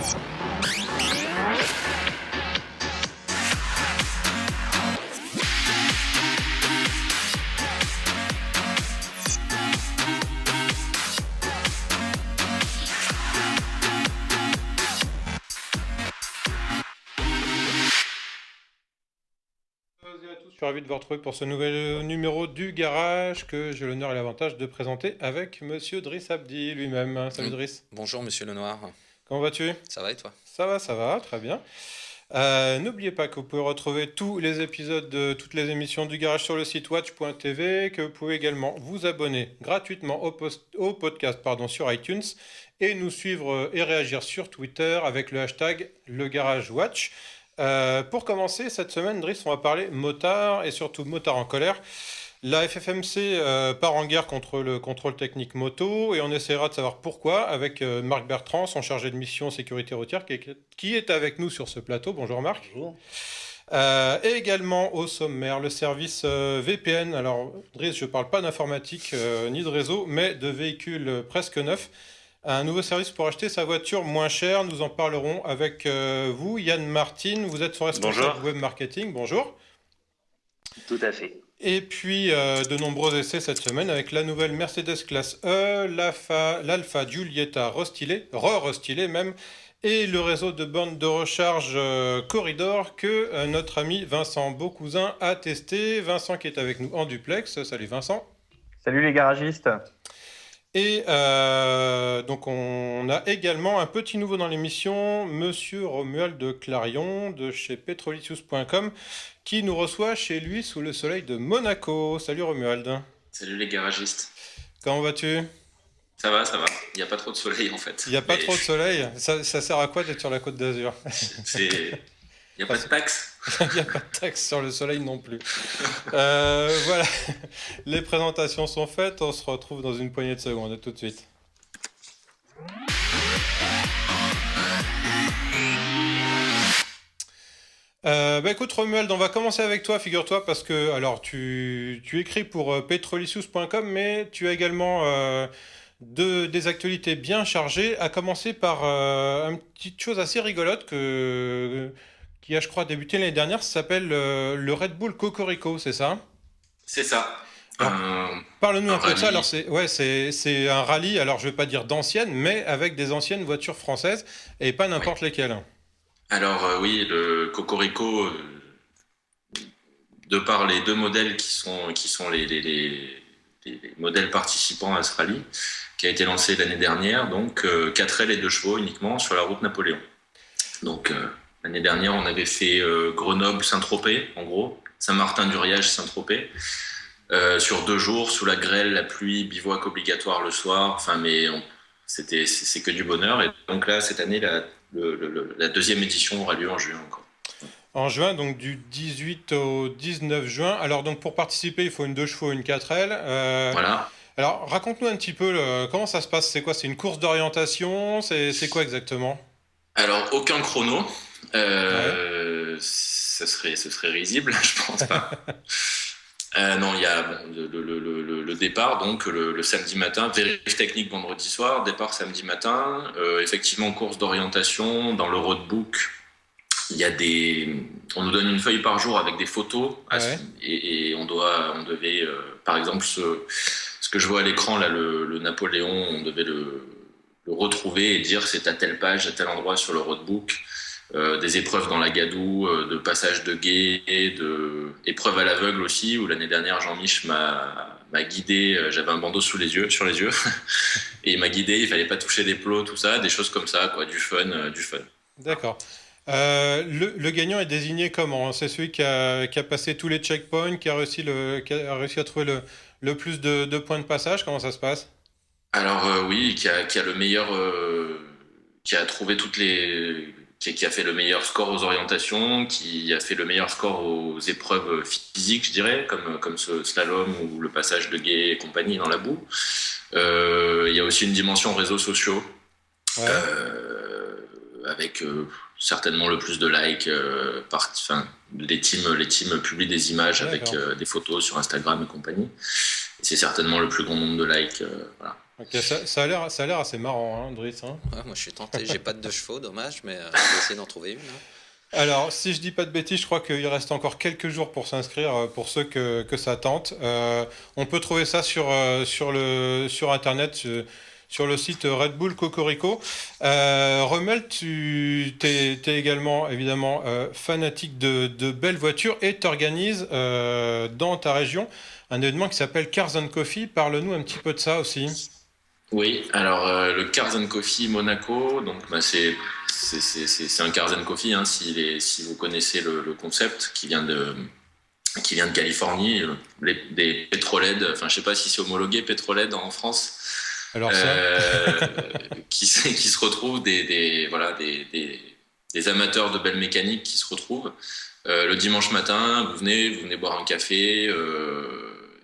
Je suis ravi de vous retrouver pour ce nouvel numéro du Garage que j'ai l'honneur et l'avantage de présenter avec Monsieur Driss Abdi lui-même. Salut Driss. Bonjour Monsieur Lenoir, Comment vas-tu? ça va et toi? Ça va, très bien. N'oubliez pas que vous pouvez retrouver tous les épisodes de toutes les émissions du Garage sur le site watch.tv, que vous pouvez également vous abonner gratuitement au podcast sur iTunes et nous suivre et réagir sur Twitter avec le hashtag LeGarageWatch. Pour commencer, cette semaine, Driss, on va parler motard et surtout motard en colère. La FFMC part en guerre contre le contrôle technique moto et on essaiera de savoir pourquoi avec Marc Bertrand, son chargé de mission sécurité routière, qui est avec nous sur ce plateau. Bonjour Marc. Bonjour. Et également au sommaire, le service VPN. Alors, Driss, je ne parle pas d'informatique ni de réseau, mais de véhicules presque neufs. Un nouveau service pour acheter sa voiture moins chère. Nous en parlerons avec vous, Yann Martin. Vous êtes son responsable Bonjour. web marketing. Bonjour. Tout à fait. Et puis de nombreux essais cette semaine avec la nouvelle Mercedes classe E, l'Alfa Giulietta restylée même, et le réseau de bornes de recharge Corridor que notre ami Vincent Beaucousin a testé. Vincent qui est avec nous en duplex. Salut Vincent. Salut les garagistes. Et donc on a également un petit nouveau dans l'émission, Monsieur Romuald de Clarion de chez Petrolicious.com qui nous reçoit chez lui sous le soleil de Monaco. Salut Romuald. Salut les garagistes. Comment vas-tu? Ça va. Il n'y a pas trop de soleil en fait. Il n'y a pas trop de soleil. Ça sert à quoi d'être sur la Côte d'Azur? Il n'y a pas de taxe. Il n'y a pas de taxe sur le soleil non plus. Voilà, les présentations sont faites. On se retrouve dans une poignée de secondes. À tout de suite. Écoute Romuald, on va commencer avec toi, figure-toi, parce que alors tu écris pour petrolicious.com, mais tu as également des actualités bien chargées, à commencer par une petite chose assez rigolote qui a, je crois, débuté l'année dernière. Ça s'appelle le Red Bull Cocorico, c'est ça? C'est ça. Alors, parle-nous un peu de ça. Rallye. Alors c'est un rallye, alors je vais pas dire d'anciennes, mais avec des anciennes voitures françaises, et pas n'importe lesquelles. Alors oui, le Cocorico, de par les deux modèles qui sont les modèles participants à ce rallye, qui a été lancé l'année dernière, donc 4 ailes et 2 chevaux uniquement sur la route Napoléon. Donc l'année dernière, on avait fait Grenoble-Saint-Tropez, en gros, Saint-Martin-du-Riage, Saint-Tropez, sur 2 jours, sous la grêle, la pluie, bivouac obligatoire le soir, enfin, mais c'est que du bonheur. Et donc là, cette année, la deuxième édition aura lieu en juin encore. En juin, donc du 18 au 19 juin. Alors donc pour participer, il faut une 2 chevaux, une 4L. Voilà. Alors raconte-nous un petit peu comment ça se passe. C'est quoi? C'est une course d'orientation? C'est quoi exactement? Alors, aucun chrono. Ouais. Ce serait risible, je pense pas. Non, il y a le départ, donc le samedi matin, vérif technique vendredi soir, départ samedi matin, effectivement course d'orientation, dans le roadbook, on nous donne une feuille par jour avec des photos, Ouais. et on devait, par exemple, ce que je vois à l'écran, là, le Napoléon, on devait le retrouver et dire c'est à telle page, à tel endroit sur le roadbook. Des épreuves dans la gadoue, de passage de guet, de épreuves à l'aveugle aussi, où l'année dernière Jean-Mich m'a guidé, j'avais un bandeau sur les yeux, et il m'a guidé, il fallait pas toucher des plots, tout ça, des choses comme ça, quoi, du fun. D'accord. Le gagnant est désigné comment? C'est celui qui a passé tous les checkpoints, qui a réussi à trouver le plus de points de passage. Comment ça se passe? Alors oui, qui a le meilleur, qui a trouvé qui a fait le meilleur score aux orientations, qui a fait le meilleur score aux épreuves physiques, je dirais, comme ce slalom ou le passage de guet et compagnie dans la boue. Il y a aussi une dimension réseaux sociaux, Ouais. avec certainement le plus de likes, les teams publient des images avec des photos sur Instagram et compagnie. Et c'est certainement le plus grand nombre de likes. Voilà. Ok, ça a l'air assez marrant, hein, Driss. Hein. Ouais, moi je suis tenté, j'ai pas de 2 chevaux, dommage, mais je vais essayer d'en trouver une. Hein. Alors, si je dis pas de bêtises, je crois qu'il reste encore quelques jours pour s'inscrire pour ceux que ça tente. On peut trouver ça sur Internet, sur le site Red Bull Cocorico. Rommel, tu es également, évidemment, fanatique de belles voitures et tu organises dans ta région un événement qui s'appelle Cars and Coffee. Parle-nous un petit peu de ça aussi. Oui, alors le Cars and Coffee Monaco, donc c'est un Cars and Coffee, hein, si vous connaissez le concept qui vient de Californie, des pétrolheads, enfin je sais pas si c'est homologué pétrolhead en France, Alors ça, qui se retrouvent des amateurs de belles mécaniques qui se retrouvent le dimanche matin. Vous venez boire un café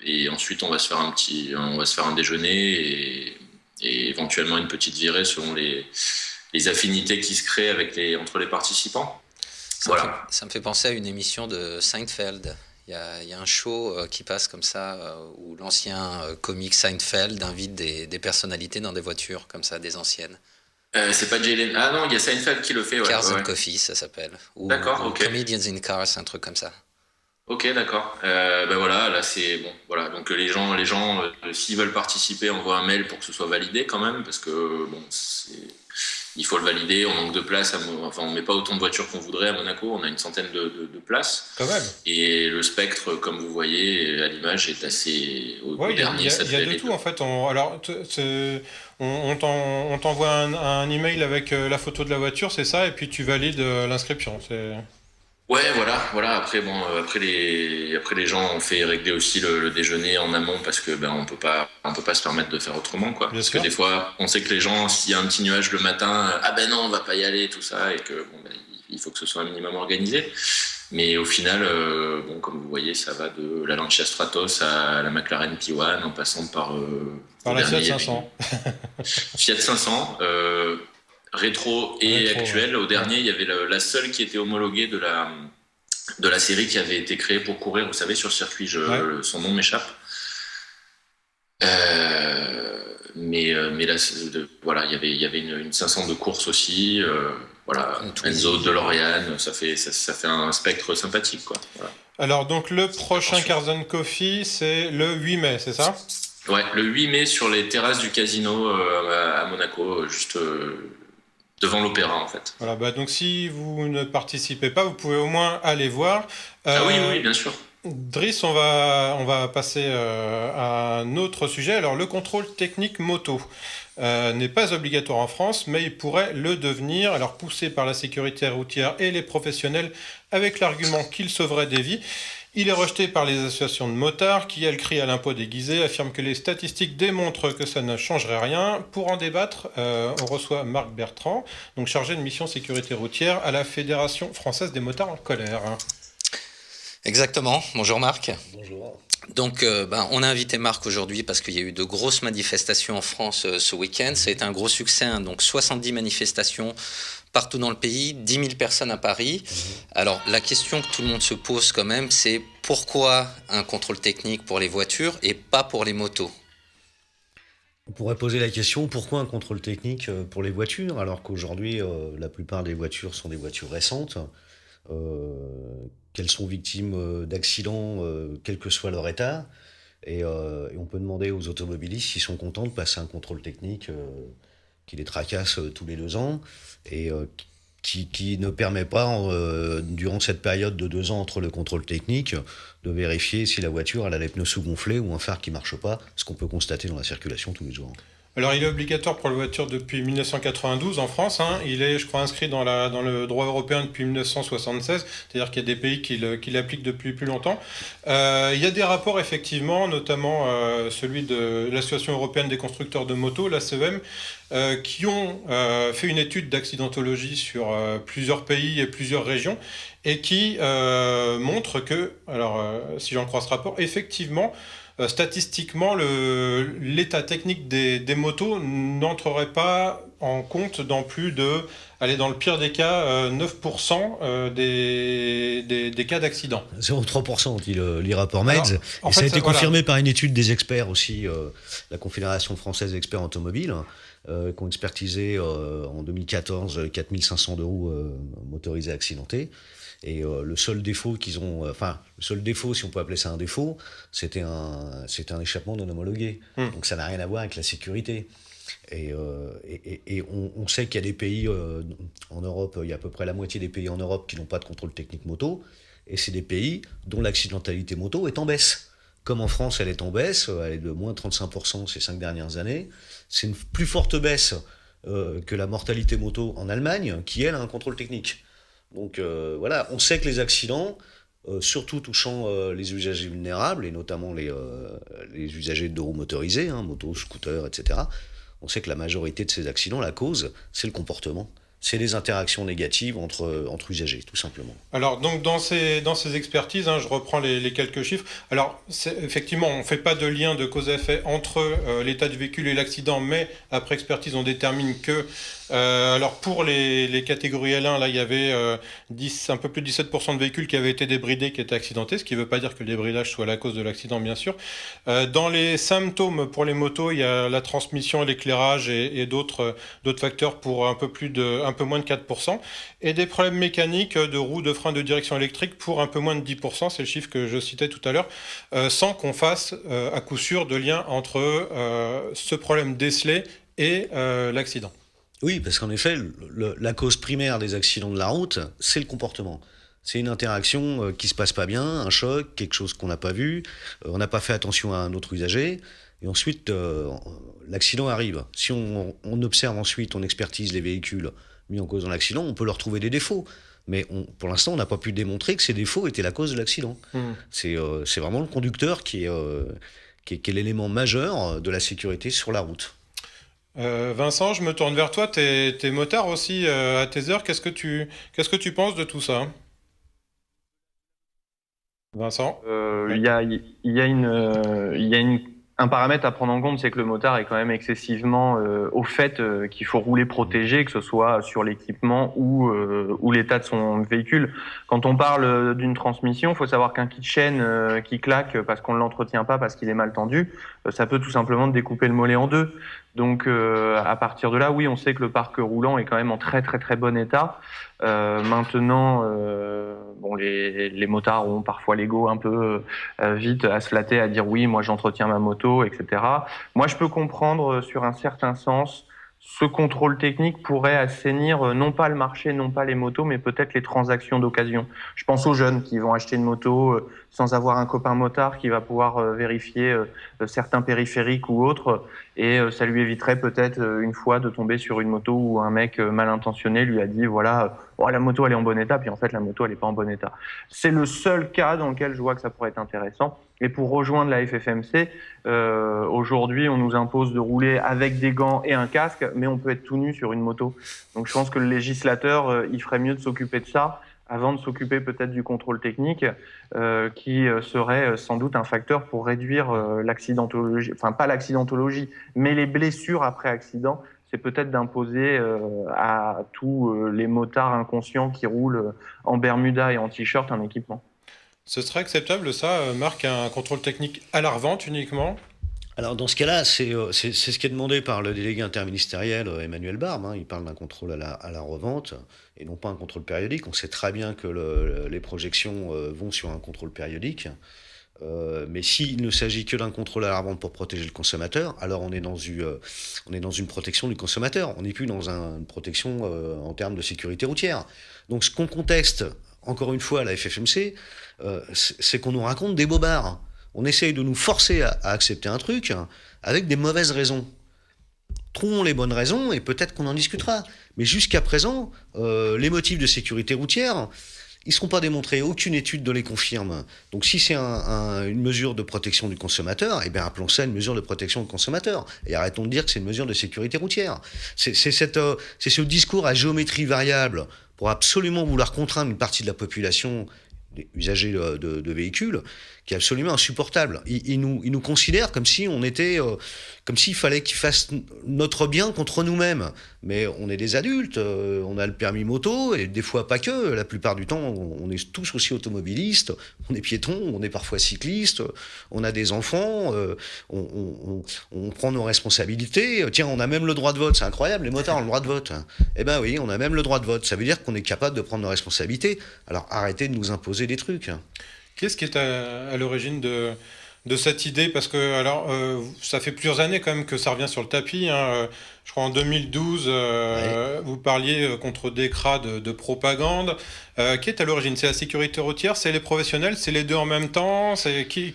et ensuite on va se faire un déjeuner et éventuellement une petite virée selon les affinités qui se créent entre les participants. Ça me fait penser à une émission de Seinfeld. Il y a un show qui passe comme ça où l'ancien comique Seinfeld invite des personnalités dans des voitures comme ça, des anciennes. C'est pas Jalen. Ah non, il y a Seinfeld qui le fait. Cars and Coffee, ça s'appelle. D'accord, ok. Comedians in Cars, un truc comme ça. Ok, d'accord. Voilà, là c'est bon. Voilà, donc les gens, s'ils veulent participer, envoient un mail pour que ce soit validé quand même, parce que bon, il faut le valider. On manque de place. Enfin, on met pas autant de voitures qu'on voudrait à Monaco. On a une centaine de places. quand même. Et le spectre, comme vous voyez à l'image, est assez au dernier. Il y a de tout en fait. On t'envoie un email avec la photo de la voiture, c'est ça, et puis tu valides l'inscription. Ouais, voilà. Après les gens ont fait régler aussi le déjeuner en amont parce que on peut pas se permettre de faire autrement, quoi. Parce que des fois, on sait que les gens, s'il y a un petit nuage le matin, non, on va pas y aller, tout ça, et que il faut que ce soit un minimum organisé. Mais au final, comme vous voyez, ça va de la Lancia Stratos à la McLaren P1 en passant par la Fiat 500. Fiat 500. Rétro et actuel. Au dernier, il y avait la seule qui était homologuée de la série qui avait été créée pour courir, vous savez, sur circuit. Son nom m'échappe. Mais là, voilà, il y avait une 500 de course aussi. Voilà, Enzo, DeLorean, ça fait un spectre sympathique, quoi. Voilà. Alors donc le prochain Cars and Coffee, c'est le 8 mai, c'est ça ? Ouais, le 8 mai sur les terrasses du casino à Monaco, juste devant l'opéra en fait. Voilà, donc si vous ne participez pas, vous pouvez au moins aller voir. Oui, bien sûr. Driss, on va passer à un autre sujet. Alors le contrôle technique moto n'est pas obligatoire en France, mais il pourrait le devenir. Alors poussé par la sécurité routière et les professionnels avec l'argument qu'il sauverait des vies. Il est rejeté par les associations de motards qui, elles, crient à l'impôt déguisé, affirment que les statistiques démontrent que ça ne changerait rien. Pour en débattre, on reçoit Marc Bertrand, donc chargé de mission sécurité routière à la Fédération française des motards en colère. Exactement. Bonjour Marc. Bonjour. Donc, on a invité Marc aujourd'hui parce qu'il y a eu de grosses manifestations en France ce week-end. Ça a été un gros succès, hein, donc 70 manifestations partout dans le pays, 10 000 personnes à Paris. Alors, la question que tout le monde se pose quand même, c'est pourquoi un contrôle technique pour les voitures et pas pour les motos ? On pourrait poser la question, pourquoi un contrôle technique pour les voitures, alors qu'aujourd'hui, la plupart des voitures sont des voitures récentes, qu'elles sont victimes d'accidents, quel que soit leur état, et on peut demander aux automobilistes s'ils sont contents de passer un contrôle technique qui les tracasse tous les 2 ans, et qui ne permet pas, durant cette période de 2 ans entre le contrôle technique, de vérifier si la voiture elle a les pneus sous-gonflés ou un phare qui ne marche pas, ce qu'on peut constater dans la circulation tous les jours. Alors, il est obligatoire pour la voiture depuis 1992 en France. Hein. Il est, je crois, inscrit dans le droit européen depuis 1976. C'est-à-dire qu'il y a des pays qui l'appliquent depuis plus longtemps. Il y a des rapports, effectivement, notamment celui de l'Association européenne des constructeurs de motos, l'ACEM, qui ont fait une étude d'accidentologie sur plusieurs pays et plusieurs régions et qui montrent que, si j'en crois ce rapport, effectivement, statistiquement, l'état technique des motos n'entrerait pas en compte dans plus de, allez, dans le pire des cas, 9% des cas d'accident. 0,3% dit le rapport MEDS. Alors, et ça a été confirmé par une étude des experts aussi, la Confédération française d'experts automobiles, qui ont expertisé en 2014 4500 de roues motorisées accidentées. Et le seul défaut qu'ils ont, le seul défaut, si on peut appeler ça un défaut, c'était un échappement non homologué. Donc ça n'a rien à voir avec la sécurité. Et on sait qu'il y a des pays en Europe, il y a à peu près la moitié des pays en Europe qui n'ont pas de contrôle technique moto, et c'est des pays dont l'accidentalité moto est en baisse. Comme en France, elle est en baisse, elle est de moins 35% ces 5 dernières années. C'est une plus forte baisse que la mortalité moto en Allemagne, qui elle a un contrôle technique. Donc voilà, on sait que les accidents, surtout touchant les usagers vulnérables, et notamment les usagers de roues motorisées, motos, scooters, etc., on sait que la majorité de ces accidents, la cause, c'est le comportement. C'est les interactions négatives entre usagers, tout simplement. Alors, donc, dans ces expertises, je reprends les quelques chiffres. Alors, effectivement, on ne fait pas de lien de cause à effet entre l'état du véhicule et l'accident, mais après expertise, on détermine que, alors, pour les catégories L1, là, il y avait un peu plus de 17% de véhicules qui avaient été débridés, qui étaient accidentés, ce qui ne veut pas dire que le débridage soit la cause de l'accident, bien sûr. Dans les symptômes pour les motos, il y a la transmission, l'éclairage et d'autres facteurs pour un peu moins de 4%, et des problèmes mécaniques de roues, de freins, de direction électrique pour un peu moins de 10%, c'est le chiffre que je citais tout à l'heure, sans qu'on fasse à coup sûr de lien entre ce problème décelé et l'accident. Oui, parce qu'en effet, la cause primaire des accidents de la route, c'est le comportement. C'est une interaction qui se passe pas bien, un choc, quelque chose qu'on n'a pas vu, on n'a pas fait attention à un autre usager, et ensuite l'accident arrive. Si on observe ensuite, on expertise les véhicules mis en cause dans l'accident, on peut leur trouver des défauts. Mais pour l'instant, on n'a pas pu démontrer que ces défauts étaient la cause de l'accident. C'est vraiment le conducteur qui est l'élément majeur de la sécurité sur la route. Vincent, je me tourne vers toi, t'es motard aussi à tes heures, qu'est-ce que tu penses de tout ça? Vincent? Il y a un paramètre à prendre en compte, c'est que le motard est quand même excessivement au fait qu'il faut rouler protégé, que ce soit sur l'équipement ou l'état de son véhicule. Quand on parle d'une transmission, il faut savoir qu'un kit chaîne qui claque parce qu'on ne l'entretient pas, parce qu'il est mal tendu, ça peut tout simplement découper le mollet en deux. Donc à partir de là, oui, on sait que le parc roulant est quand même en très très très bon état. Maintenant, les motards ont parfois l'ego un peu vite à se flatter, à dire oui, moi j'entretiens ma moto, etc. Moi, je peux comprendre sur un certain sens. Ce contrôle technique pourrait assainir non pas le marché, non pas les motos, mais peut-être les transactions d'occasion. Je pense aux jeunes qui vont acheter une moto sans avoir un copain motard qui va pouvoir vérifier certains périphériques ou autres, et ça lui éviterait peut-être une fois de tomber sur une moto où un mec mal intentionné lui a dit voilà, la moto elle est en bon état, puis en fait la moto elle est pas en bon état. C'est le seul cas dans lequel je vois que ça pourrait être intéressant. Et pour rejoindre la FFMC, aujourd'hui, on nous impose de rouler avec des gants et un casque, mais on peut être tout nu sur une moto. Donc je pense que le législateur, il ferait mieux de s'occuper de ça avant de s'occuper peut-être du contrôle technique, qui serait sans doute un facteur pour réduire l'accidentologie, enfin pas l'accidentologie, mais les blessures après accident. C'est peut-être d'imposer à tous les motards inconscients qui roulent en Bermuda et en t-shirt un équipement. Ce serait acceptable, ça, Marc, un contrôle technique à la revente uniquement? Alors dans ce cas-là, c'est ce qui est demandé par le délégué interministériel Emmanuel Barbe. Il parle d'un contrôle à la revente et non pas un contrôle périodique. On sait très bien que les projections vont sur un contrôle périodique. Mais s'il ne s'agit que d'un contrôle à la revente pour protéger le consommateur, alors on est dans une protection du consommateur. On n'est plus dans une protection en termes de sécurité routière. Donc ce qu'on conteste, encore une fois, à la FFMC, c'est qu'on nous raconte des bobards. On essaye de nous forcer à accepter un truc avec des mauvaises raisons. Trouvons les bonnes raisons et peut-être qu'on en discutera. Mais jusqu'à présent, les motifs de sécurité routière, ils ne seront pas démontrés. Aucune étude ne les confirme. Donc si c'est une mesure de protection du consommateur, eh bien appelons ça une mesure de protection du consommateur. Et arrêtons de dire que c'est une mesure de sécurité routière. C'est ce discours à géométrie variable pour absolument vouloir contraindre une partie de la population usagers de véhicules, qui est absolument insupportable. Ils nous considèrent comme si on était, comme s'il fallait qu'ils fassent notre bien contre nous-mêmes. Mais on est des adultes, on a le permis moto, et des fois pas que. La plupart du temps, on est tous aussi automobilistes, on est piétons, on est parfois cyclistes, on a des enfants, on prend nos responsabilités. Tiens, on a même le droit de vote, c'est incroyable, les motards ont le droit de vote. Eh ben oui, on a même le droit de vote. Ça veut dire qu'on est capable de prendre nos responsabilités. Alors arrêtez de nous imposer des trucs. Qu'est-ce qui est à l'origine de cette idée? Parce que alors, ça fait plusieurs années quand même que ça revient sur le tapis, hein. Je crois en 2012, vous parliez contre des cras de propagande. Qui est à l'origine? C'est la sécurité routière, c'est les professionnels, c'est les deux en même temps? C'est qui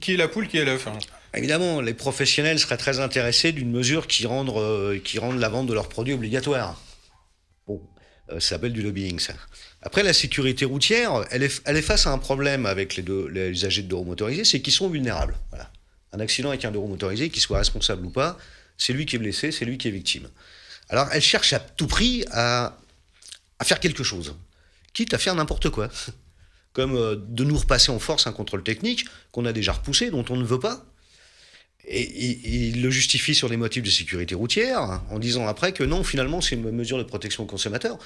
est la poule, qui est l'œuf, hein? Évidemment, les professionnels seraient très intéressés d'une mesure qui rende la vente de leurs produits obligatoire. Bon, ça s'appelle du lobbying, ça. Après, la sécurité routière, elle est face à un problème avec les usagers de deux roues motorisés, c'est qu'ils sont vulnérables. Voilà. Un accident avec un deux roues motorisé, qu'il soit responsable ou pas, c'est lui qui est blessé, c'est lui qui est victime. Alors, elle cherche à tout prix à faire quelque chose, quitte à faire n'importe quoi. Comme de nous repasser en force un contrôle technique qu'on a déjà repoussé, dont on ne veut pas. Et il le justifie sur des motifs de sécurité routière, en disant après que non, finalement, c'est une mesure de protection au consommateur.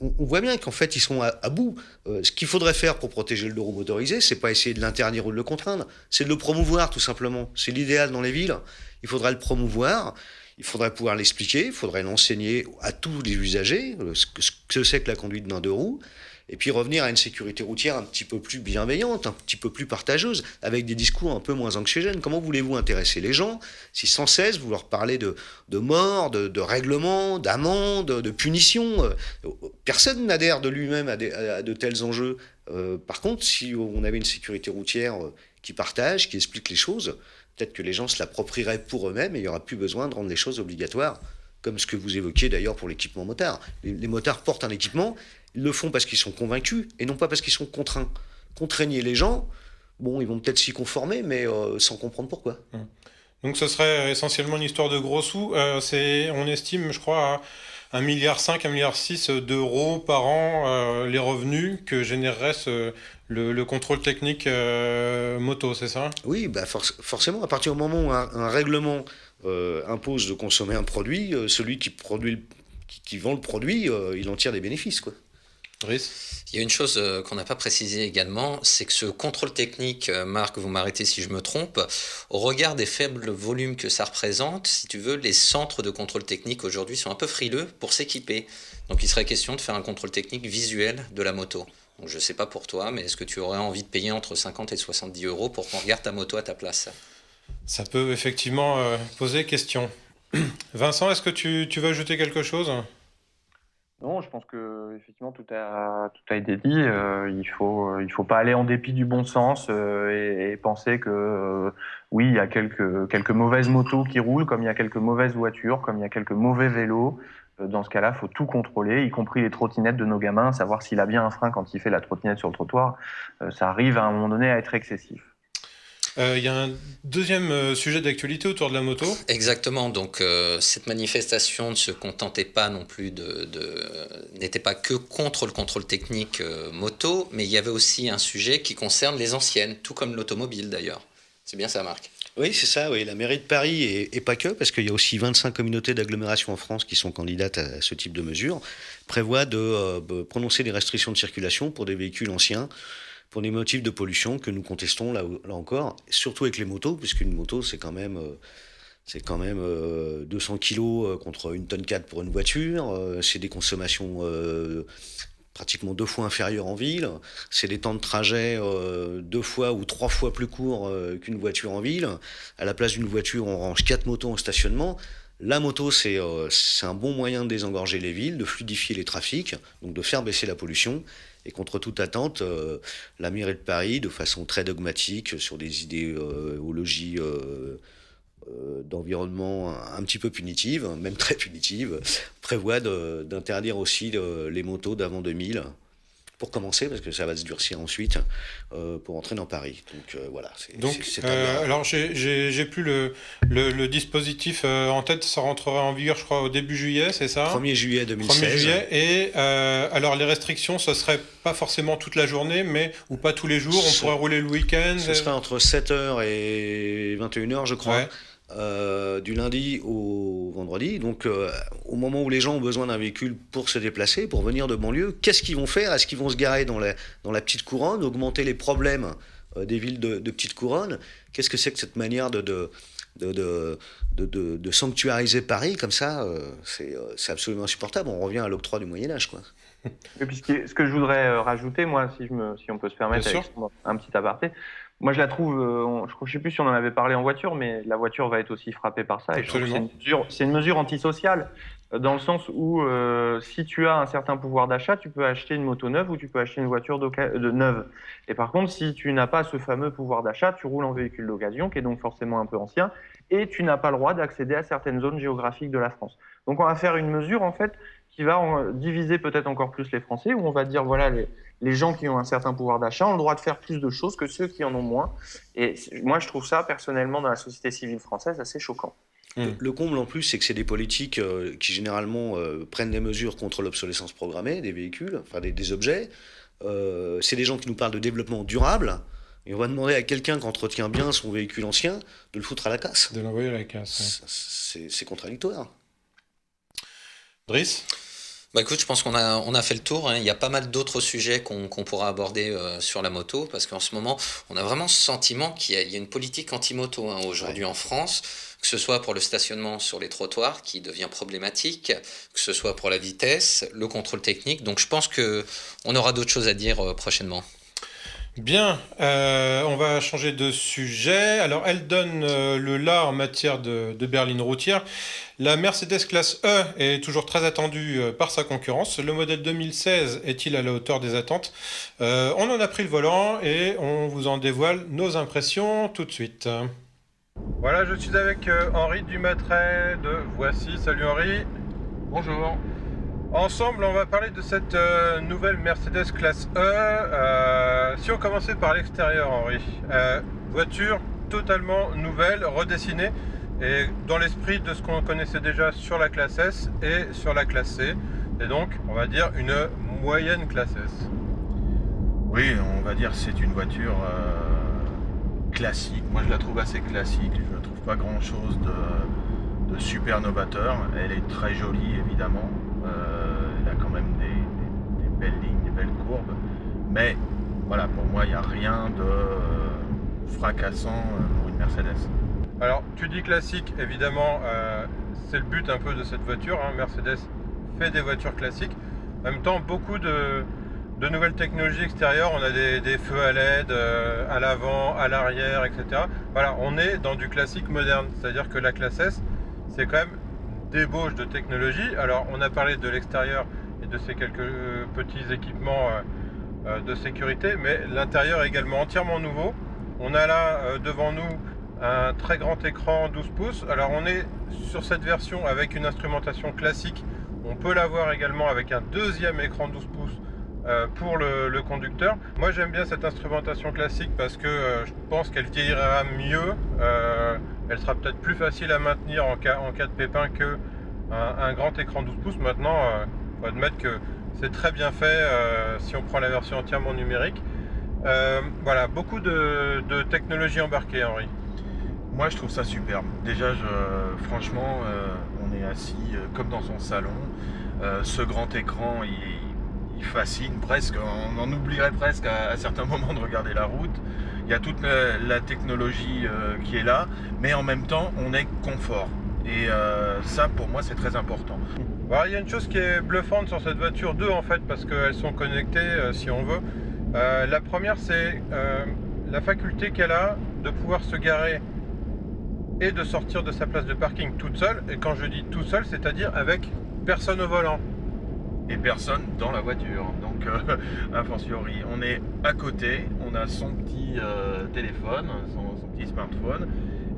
On voit bien qu'en fait, ils sont à bout. Ce qu'il faudrait faire pour protéger le deux roues motorisé, c'est pas essayer de l'interdire ou de le contraindre, c'est de le promouvoir, tout simplement. C'est l'idéal dans les villes. Il faudrait le promouvoir, il faudrait pouvoir l'expliquer, il faudrait l'enseigner à tous les usagers, ce que c'est que la conduite d'un deux roues, et puis revenir à une sécurité routière un petit peu plus bienveillante, un petit peu plus partageuse, avec des discours un peu moins anxiogènes. Comment voulez-vous intéresser les gens si sans cesse vous leur parlez de mort, de règlement, d'amende, de punition? Personne n'adhère de lui-même à de tels enjeux. Par contre, si on avait une sécurité routière qui partage, qui explique les choses, peut-être que les gens se l'approprieraient pour eux-mêmes et il n'y aura plus besoin de rendre les choses obligatoires, comme ce que vous évoquiez d'ailleurs pour l'équipement motard. Les motards portent un équipement, ils le font parce qu'ils sont convaincus et non pas parce qu'ils sont contraints. Contraignez les gens, bon, ils vont peut-être s'y conformer, mais sans comprendre pourquoi. Donc ce serait essentiellement une histoire de gros sous. On estime, je crois, à 1,5 milliard, 1,6 milliard d'euros par an les revenus que générerait le contrôle technique moto, c'est ça? Oui, bah forcément, à partir du moment où un règlement impose de consommer un produit, celui qui vend le produit, il en tire des bénéfices, quoi. Brice? Il y a une chose qu'on n'a pas précisée également, c'est que ce contrôle technique, Marc, vous m'arrêtez si je me trompe, au regard des faibles volumes que ça représente, si tu veux, les centres de contrôle technique aujourd'hui sont un peu frileux pour s'équiper. Donc il serait question de faire un contrôle technique visuel de la moto. Donc je ne sais pas pour toi, mais est-ce que tu aurais envie de payer entre 50 et 70 euros pour qu'on regarde ta moto à ta place? Ça peut effectivement poser question. Vincent, est-ce que tu veux ajouter quelque chose? Non, je pense que effectivement tout a été dit. Il faut pas aller en dépit du bon sens et penser que oui, il y a quelques mauvaises motos qui roulent, comme il y a quelques mauvaises voitures, comme il y a quelques mauvais vélos. Dans ce cas-là, faut tout contrôler, y compris les trottinettes de nos gamins, savoir s'il a bien un frein quand il fait la trottinette sur le trottoir. Ça arrive à un moment donné à être excessif. Il y a un deuxième sujet d'actualité autour de la moto. Exactement, donc cette manifestation ne se contentait pas non plus n'était pas que contre le contrôle technique moto, mais il y avait aussi un sujet qui concerne les anciennes, tout comme l'automobile d'ailleurs. C'est bien ça, Marc? Oui, c'est ça, oui. La mairie de Paris, et pas que, parce qu'il y a aussi 25 communautés d'agglomération en France qui sont candidates à ce type de mesures, prévoit de prononcer des restrictions de circulation pour des véhicules anciens, pour des motifs de pollution que nous contestons là encore, surtout avec les motos, puisqu'une moto, c'est quand même 200 kilos contre 1,4 tonne pour une voiture, c'est des consommations pratiquement 2 fois inférieures en ville, c'est des temps de trajet 2 fois ou 3 fois plus courts qu'une voiture en ville. À la place d'une voiture, on range 4 motos en stationnement. La moto, c'est un bon moyen de désengorger les villes, de fluidifier les trafics, donc de faire baisser la pollution. Et contre toute attente, la mairie de Paris, de façon très dogmatique, sur des idéologies d'environnement un petit peu punitives, même très punitives, prévoit d'interdire aussi les motos d'avant 2000, pour commencer, parce que ça va se durcir ensuite, pour entrer dans Paris. Donc voilà. Donc, alors j'ai plus le dispositif en tête, ça rentrera en vigueur, je crois, au début juillet, c'est ça ? 1er juillet 2016. 1er juillet, et alors les restrictions, ce serait pas forcément toute la journée, ou pas tous les jours, on pourrait rouler le week-end. Ce sera entre 7h et 21h, je crois. Ouais. Du lundi au vendredi. Donc, au moment où les gens ont besoin d'un véhicule pour se déplacer, pour venir de banlieue, qu'est-ce qu'ils vont faire ? Est-ce qu'ils vont se garer dans la petite couronne, augmenter les problèmes des villes de petite couronne ? Qu'est-ce que c'est que cette manière de sanctuariser Paris comme ça ? C'est absolument insupportable. On revient à l'octroi du Moyen-Âge, quoi. Et puis ce que je voudrais rajouter, moi, si on peut se permettre, avec un petit aparté, moi je la trouve, je ne sais plus si on en avait parlé en voiture, mais la voiture va être aussi frappée par ça. Et je trouve que c'est une mesure antisociale, dans le sens où si tu as un certain pouvoir d'achat, tu peux acheter une moto neuve ou tu peux acheter une voiture neuve. Et par contre, si tu n'as pas ce fameux pouvoir d'achat, tu roules en véhicule d'occasion, qui est donc forcément un peu ancien, et tu n'as pas le droit d'accéder à certaines zones géographiques de la France. Donc on va faire une mesure, en fait, qui va diviser peut-être encore plus les Français, où on va dire, voilà, les gens qui ont un certain pouvoir d'achat ont le droit de faire plus de choses que ceux qui en ont moins. Et moi, je trouve ça, personnellement, dans la société civile française, assez choquant. Le comble, en plus, c'est que c'est des politiques qui, généralement, prennent des mesures contre l'obsolescence programmée des véhicules, enfin des objets. C'est des gens qui nous parlent de développement durable. Et on va demander à quelqu'un qui entretient bien son véhicule ancien de le foutre à la casse. De l'envoyer à la casse. C'est contradictoire. Driss ? Bah écoute, je pense qu'on a fait le tour, hein. Il y a pas mal d'autres sujets qu'on pourra aborder sur la moto, parce qu'en ce moment, on a vraiment ce sentiment qu'il y a une politique anti-moto, hein, aujourd'hui en France, que ce soit pour le stationnement sur les trottoirs qui devient problématique, que ce soit pour la vitesse, le contrôle technique. Donc je pense qu'on aura d'autres choses à dire prochainement. Bien, on va changer de sujet. Alors, elle donne le là en matière de berline routière. La Mercedes classe E est toujours très attendue par sa concurrence. Le modèle 2016 est-il à la hauteur des attentes ? On en a pris le volant et on vous en dévoile nos impressions tout de suite. Voilà, je suis avec Henri Dumatret de Voici. Salut Henri. Bonjour. Ensemble, on va parler de cette nouvelle Mercedes classe E. Si on commençait par l'extérieur, Henri, voiture totalement nouvelle, redessinée, et dans l'esprit de ce qu'on connaissait déjà sur la classe S et sur la classe C, et donc, on va dire, une moyenne classe S. Oui, on va dire que c'est une voiture classique. Moi, je la trouve assez classique. Je ne trouve pas grand-chose de super novateur. Elle est très jolie, évidemment. Elle a quand même des belles lignes, des belles courbes. Mais voilà, pour moi, il n'y a rien de fracassant pour une Mercedes. Alors, tu dis classique, évidemment, c'est le but un peu de cette voiture, hein. Mercedes fait des voitures classiques. En même temps, beaucoup de nouvelles technologies extérieures. On a des feux à LED à l'avant, à l'arrière, etc. Voilà, on est dans du classique moderne. C'est-à-dire que la classe S, c'est quand même débauche de technologie. Alors, on a parlé de l'extérieur et de ces quelques petits équipements de sécurité, mais l'intérieur est également entièrement nouveau. On a là devant nous un très grand écran 12 pouces. Alors, on est sur cette version avec une instrumentation classique. On peut l'avoir également avec un deuxième écran 12 pouces pour le conducteur. Moi, j'aime bien cette instrumentation classique parce que je pense qu'elle vieillira mieux. Elle sera peut-être plus facile à maintenir en cas de pépin que un grand écran 12 pouces. Maintenant, il faut admettre que c'est très bien fait si on prend la version entièrement numérique. Voilà, beaucoup de technologies embarquées, Henri. Moi, je trouve ça superbe. Déjà, franchement, on est assis comme dans son salon. Ce grand écran, il fascine presque. On en oublierait presque à certains moments de regarder la route. Il y a toute la technologie qui est là, mais en même temps, on est confort. Et ça, pour moi, c'est très important. Alors, il y a une chose qui est bluffante sur cette voiture, deux en fait, parce qu'elles sont connectées si on veut. La première, c'est la faculté qu'elle a de pouvoir se garer et de sortir de sa place de parking toute seule. Et quand je dis toute seule, c'est-à-dire avec personne au volant. Et personne dans la voiture. Donc, a fortiori, on est à côté, on a son petit téléphone, son petit smartphone,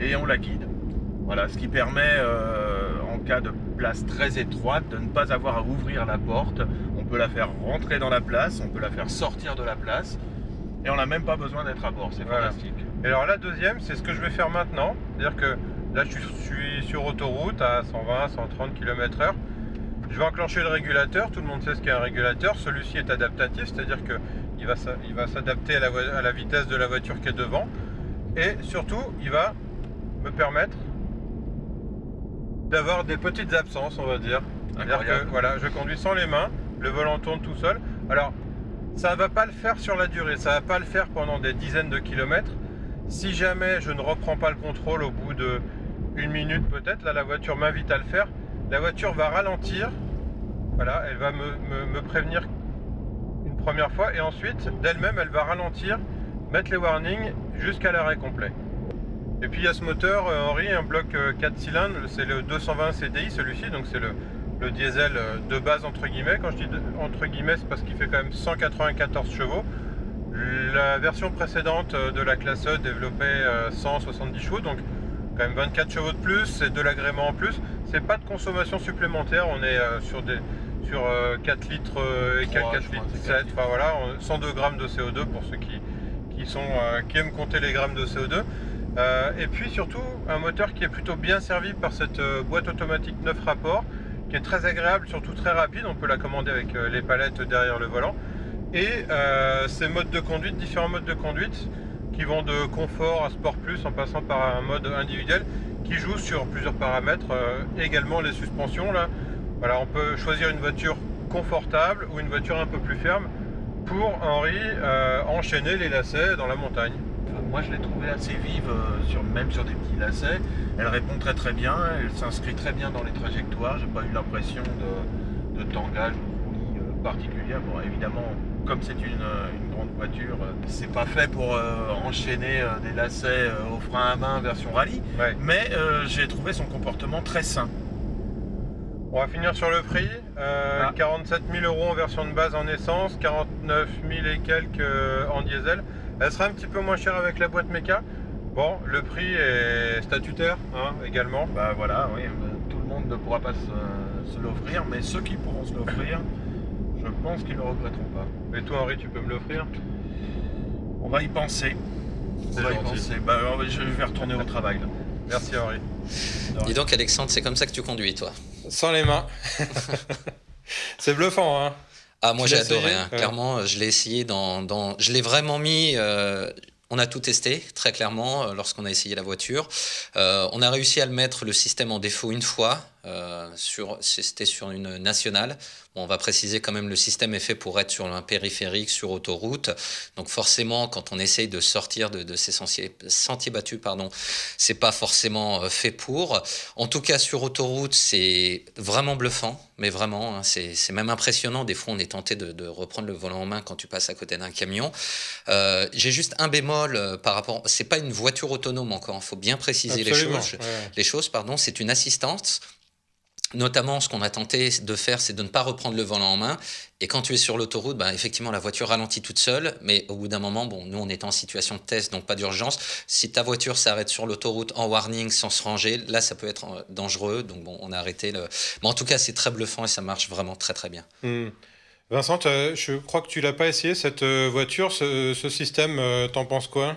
et on la guide. Voilà, ce qui permet, en cas de place très étroite, de ne pas avoir à ouvrir la porte. On peut la faire rentrer dans la place, on peut la faire sortir de la place, et on n'a même pas besoin d'être à bord, c'est fantastique. Et alors la deuxième, c'est ce que je vais faire maintenant, c'est-à-dire que là je suis sur autoroute à 120, 130 km/h. Je vais enclencher le régulateur, tout le monde sait ce qu'est un régulateur, celui-ci est adaptatif, c'est-à-dire qu'il va s'adapter à la vitesse de la voiture qui est devant, et surtout il va me permettre d'avoir des petites absences, on va dire. C'est-à-dire que voilà, je conduis sans les mains, le volant tourne tout seul. Alors, ça ne va pas le faire sur la durée, ça ne va pas le faire pendant des dizaines de kilomètres. Si jamais je ne reprends pas le contrôle au bout de 1 minute peut-être, là la voiture m'invite à le faire, la voiture va ralentir, voilà, elle va me prévenir une première fois et ensuite d'elle-même elle va ralentir, mettre les warnings jusqu'à l'arrêt complet. Et puis il y a ce moteur Henri, un bloc 4 cylindres, c'est le 220 CDI celui-ci, donc c'est le diesel de base entre guillemets. Quand je dis entre guillemets, c'est parce qu'il fait quand même 194 chevaux. La version précédente de la classe E développait 170 chevaux, donc quand même 24 chevaux de plus, c'est de l'agrément en plus. C'est pas de consommation supplémentaire, on est sur 4 litres et quelques 4 litres 7, enfin voilà, 102 grammes de CO2 pour ceux qui aiment compter les grammes de CO2. Et puis surtout un moteur qui est plutôt bien servi par cette boîte automatique 9 rapports, qui est très agréable, surtout très rapide, on peut la commander avec les palettes derrière le volant. Et ces modes de conduite, différents modes de conduite qui vont de confort à sport plus en passant par un mode individuel qui joue sur plusieurs paramètres, également les suspensions là. Voilà, on peut choisir une voiture confortable ou une voiture un peu plus ferme pour Henri enchaîner les lacets dans la montagne. Moi je l'ai trouvée assez vive, même sur des petits lacets. Elle répond très très bien, elle s'inscrit très bien dans les trajectoires. J'ai pas eu l'impression de tangage ou de roulis particulière. Bon, évidemment, comme c'est une grande voiture, c'est pas fait pour enchaîner des lacets au frein à main version rallye. Ouais. Mais j'ai trouvé son comportement très sain. On va finir sur le prix. 47 000 € en version de base en essence, 49 000 et quelques en diesel. Elle sera un petit peu moins chère avec la boîte méca. Bon, le prix est statutaire également. Bah voilà, oui, tout le monde ne pourra pas se l'offrir, mais ceux qui pourront se l'offrir, je pense qu'ils ne le regretteront pas. Et toi Henri, tu peux me l'offrir? On va y penser. C'est gentil. Bah, je vais retourner au travail là. Merci Henri. Dis donc Alexandre, c'est comme ça que tu conduis toi? Sans les mains. C'est bluffant, hein. Ah, moi Tu j'ai l'as essayé? adoré, hein. Ouais. Clairement, je l'ai essayé je l'ai vraiment mis. On a tout testé, très clairement, lorsqu'on a essayé la voiture. On a réussi à le mettre le système en défaut une fois. C'était sur une nationale. Bon, on va préciser quand même, le système est fait pour être sur un périphérique, sur autoroute. Donc forcément, quand on essaye de sortir de ces sentiers battus, c'est pas forcément fait pour. En tout cas, sur autoroute, c'est vraiment bluffant, mais vraiment, hein, c'est même impressionnant. Des fois, on est tenté de reprendre le volant en main quand tu passes à côté d'un camion. J'ai juste un bémol par rapport. C'est pas une voiture autonome encore. Il faut bien préciser Absolument, les choses. C'est une assistance. Notamment, ce qu'on a tenté de faire, c'est de ne pas reprendre le volant en main. Et quand tu es sur l'autoroute, effectivement, la voiture ralentit toute seule. Mais au bout d'un moment, nous, on est en situation de test, donc pas d'urgence. Si ta voiture s'arrête sur l'autoroute en warning sans se ranger, là, ça peut être dangereux. Donc on a arrêté le... Mais en tout cas, c'est très bluffant et ça marche vraiment très, très bien. Vincent, je crois que tu l'as pas essayé cette voiture, ce système, t'en penses quoi?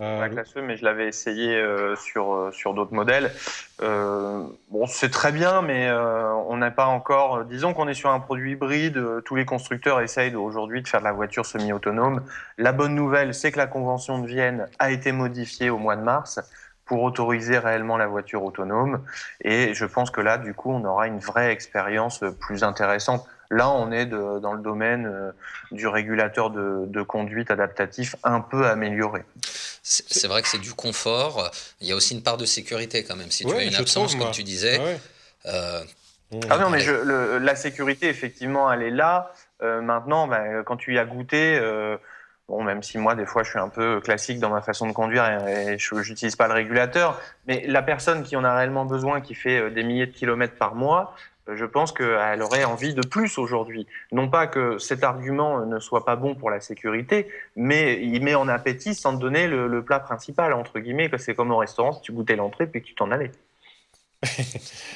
La classe E, mais je l'avais essayé sur d'autres modèles. Bon, c'est très bien, mais on n'a pas encore... disons qu'on est sur un produit hybride. Tous les constructeurs essayent aujourd'hui de faire de la voiture semi-autonome. La bonne nouvelle, c'est que la Convention de Vienne a été modifiée au mois de mars pour autoriser réellement la voiture autonome. Et je pense que là, du coup, on aura une vraie expérience plus intéressante. Là, on est dans le domaine du régulateur de conduite adaptatif un peu amélioré. C'est vrai que c'est du confort. Il y a aussi une part de sécurité quand même. Si tu as une absence, comme tu disais. Non, mais la sécurité, effectivement, elle est là. Maintenant, quand tu y as goûté, même si moi, des fois, je suis un peu classique dans ma façon de conduire et je n'utilise pas le régulateur, mais la personne qui en a réellement besoin, qui fait des milliers de kilomètres par mois, je pense qu'elle aurait envie de plus aujourd'hui. Non pas que cet argument ne soit pas bon pour la sécurité, mais il met en appétit sans te donner le plat principal, entre guillemets, que c'est comme au restaurant, si tu goûtais l'entrée puis que tu t'en allais.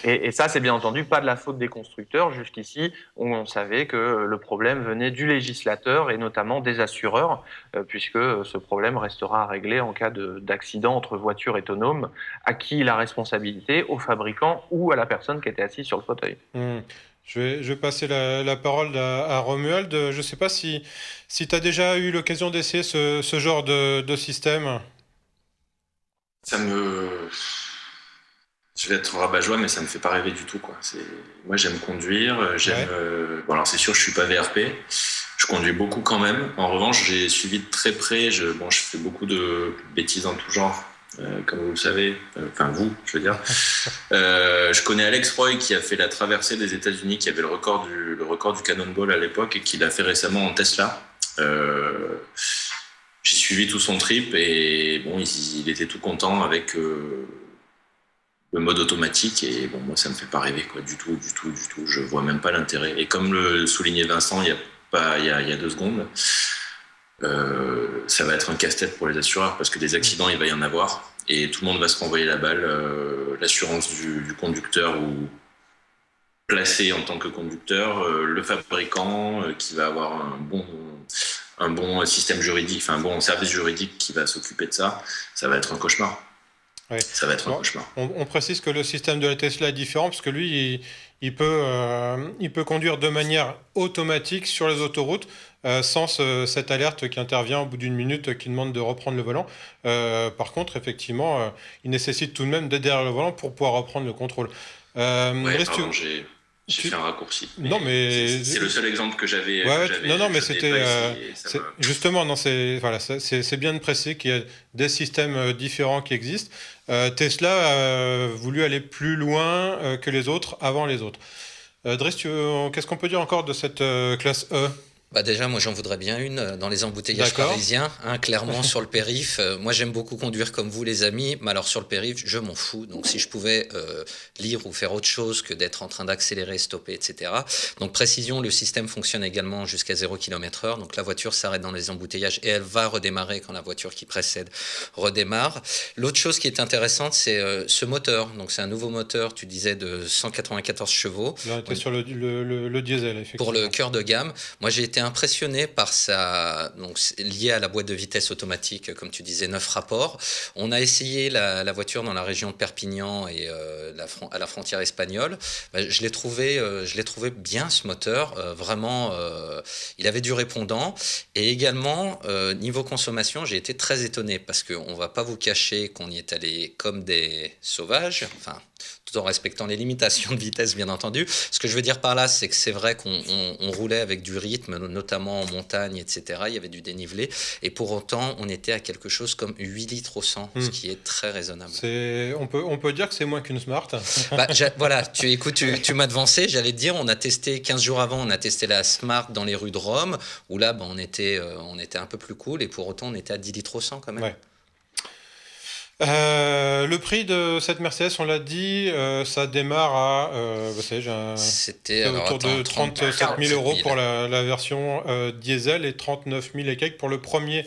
Et ça, c'est bien entendu pas de la faute des constructeurs. Jusqu'ici, on savait que le problème venait du législateur et notamment des assureurs, puisque ce problème restera à régler en cas d'accident entre voitures autonomes. À qui la responsabilité? Au fabricant ou à la personne qui était assise sur le fauteuil? Je vais passer la parole à Romuald. Je ne sais pas si tu as déjà eu l'occasion d'essayer ce genre de système. Je vais être rabat-joie, mais ça me fait pas rêver du tout, quoi. Moi, j'aime conduire, bon, alors c'est sûr, je suis pas VRP, je conduis beaucoup quand même. En revanche, j'ai suivi de très près. Je fais beaucoup de bêtises en tout genre, comme vous le savez. Enfin, vous, je veux dire. Je connais Alex Roy qui a fait la traversée des États-Unis, qui avait le record du Cannonball à l'époque et qui l'a fait récemment en Tesla. J'ai suivi tout son trip et bon, il était tout content avec le mode automatique et bon, moi ça me fait pas rêver, quoi, du tout. Je vois même pas l'intérêt. Et comme le soulignait Vincent il y a 2 secondes, ça va être un casse-tête pour les assureurs parce que des accidents il va y en avoir et tout le monde va se renvoyer la balle. L'assurance du conducteur ou placé en tant que conducteur, le fabricant qui va avoir un bon système juridique, enfin un bon service juridique qui va s'occuper de ça. Ça va être un cauchemar. Ouais. Ça va être un cauchemar. On précise que le système de la Tesla est différent parce que lui, il peut conduire de manière automatique sur les autoroutes sans cette alerte qui intervient au bout d'1 minute qui demande de reprendre le volant. Par contre, effectivement, il nécessite tout de même d'être derrière le volant pour pouvoir reprendre le contrôle. Pardon, j'ai fait un raccourci. Non, mais c'est le seul exemple que j'avais. Non, mais c'était justement, non, c'est bien de préciser qu'il y a des systèmes différents qui existent. Tesla a voulu aller plus loin que les autres avant les autres. Driss, qu'est-ce qu'on peut dire encore de cette classe E? Bah déjà, moi j'en voudrais bien une dans les embouteillages parisiens, clairement sur le périph'. Moi j'aime beaucoup conduire comme vous les amis, mais alors sur le périph', je m'en fous. Donc si je pouvais lire ou faire autre chose que d'être en train d'accélérer, stopper, etc. Donc précision, le système fonctionne également jusqu'à 0 km/h. Donc la voiture s'arrête dans les embouteillages et elle va redémarrer quand la voiture qui précède redémarre. L'autre chose qui est intéressante, c'est ce moteur. Donc c'est un nouveau moteur, tu disais, de 194 chevaux. Là, on était sur le diesel, effectivement. Pour le cœur de gamme. Moi j'ai été impressionné par donc lié à la boîte de vitesse automatique, comme tu disais, 9 rapports. On a essayé la voiture dans la région de Perpignan et à la frontière espagnole. Je l'ai trouvé bien, ce moteur. Vraiment, il avait du répondant. Et également, niveau consommation, j'ai été très étonné parce qu'on ne va pas vous cacher qu'on y est allé comme des sauvages. Enfin, tout en respectant les limitations de vitesse, bien entendu. Ce que je veux dire par là, c'est que c'est vrai qu'on roulait avec du rythme, notamment en montagne, etc. Il y avait du dénivelé. Et pour autant, on était à quelque chose comme 8 litres au 100, ce qui est très raisonnable. On peut dire que c'est moins qu'une Smart. Voilà, tu m'as devancé. J'allais te dire, on a testé 15 jours avant, on a testé la Smart dans les rues de Rome, où là, on était un peu plus cool. Et pour autant, on était à 10 litres au 100 quand même. Ouais. Le prix de cette Mercedes, on l'a dit, ça démarre à c'était autour de 37 000 euros pour la version diesel et 39 000 et quelques pour le premier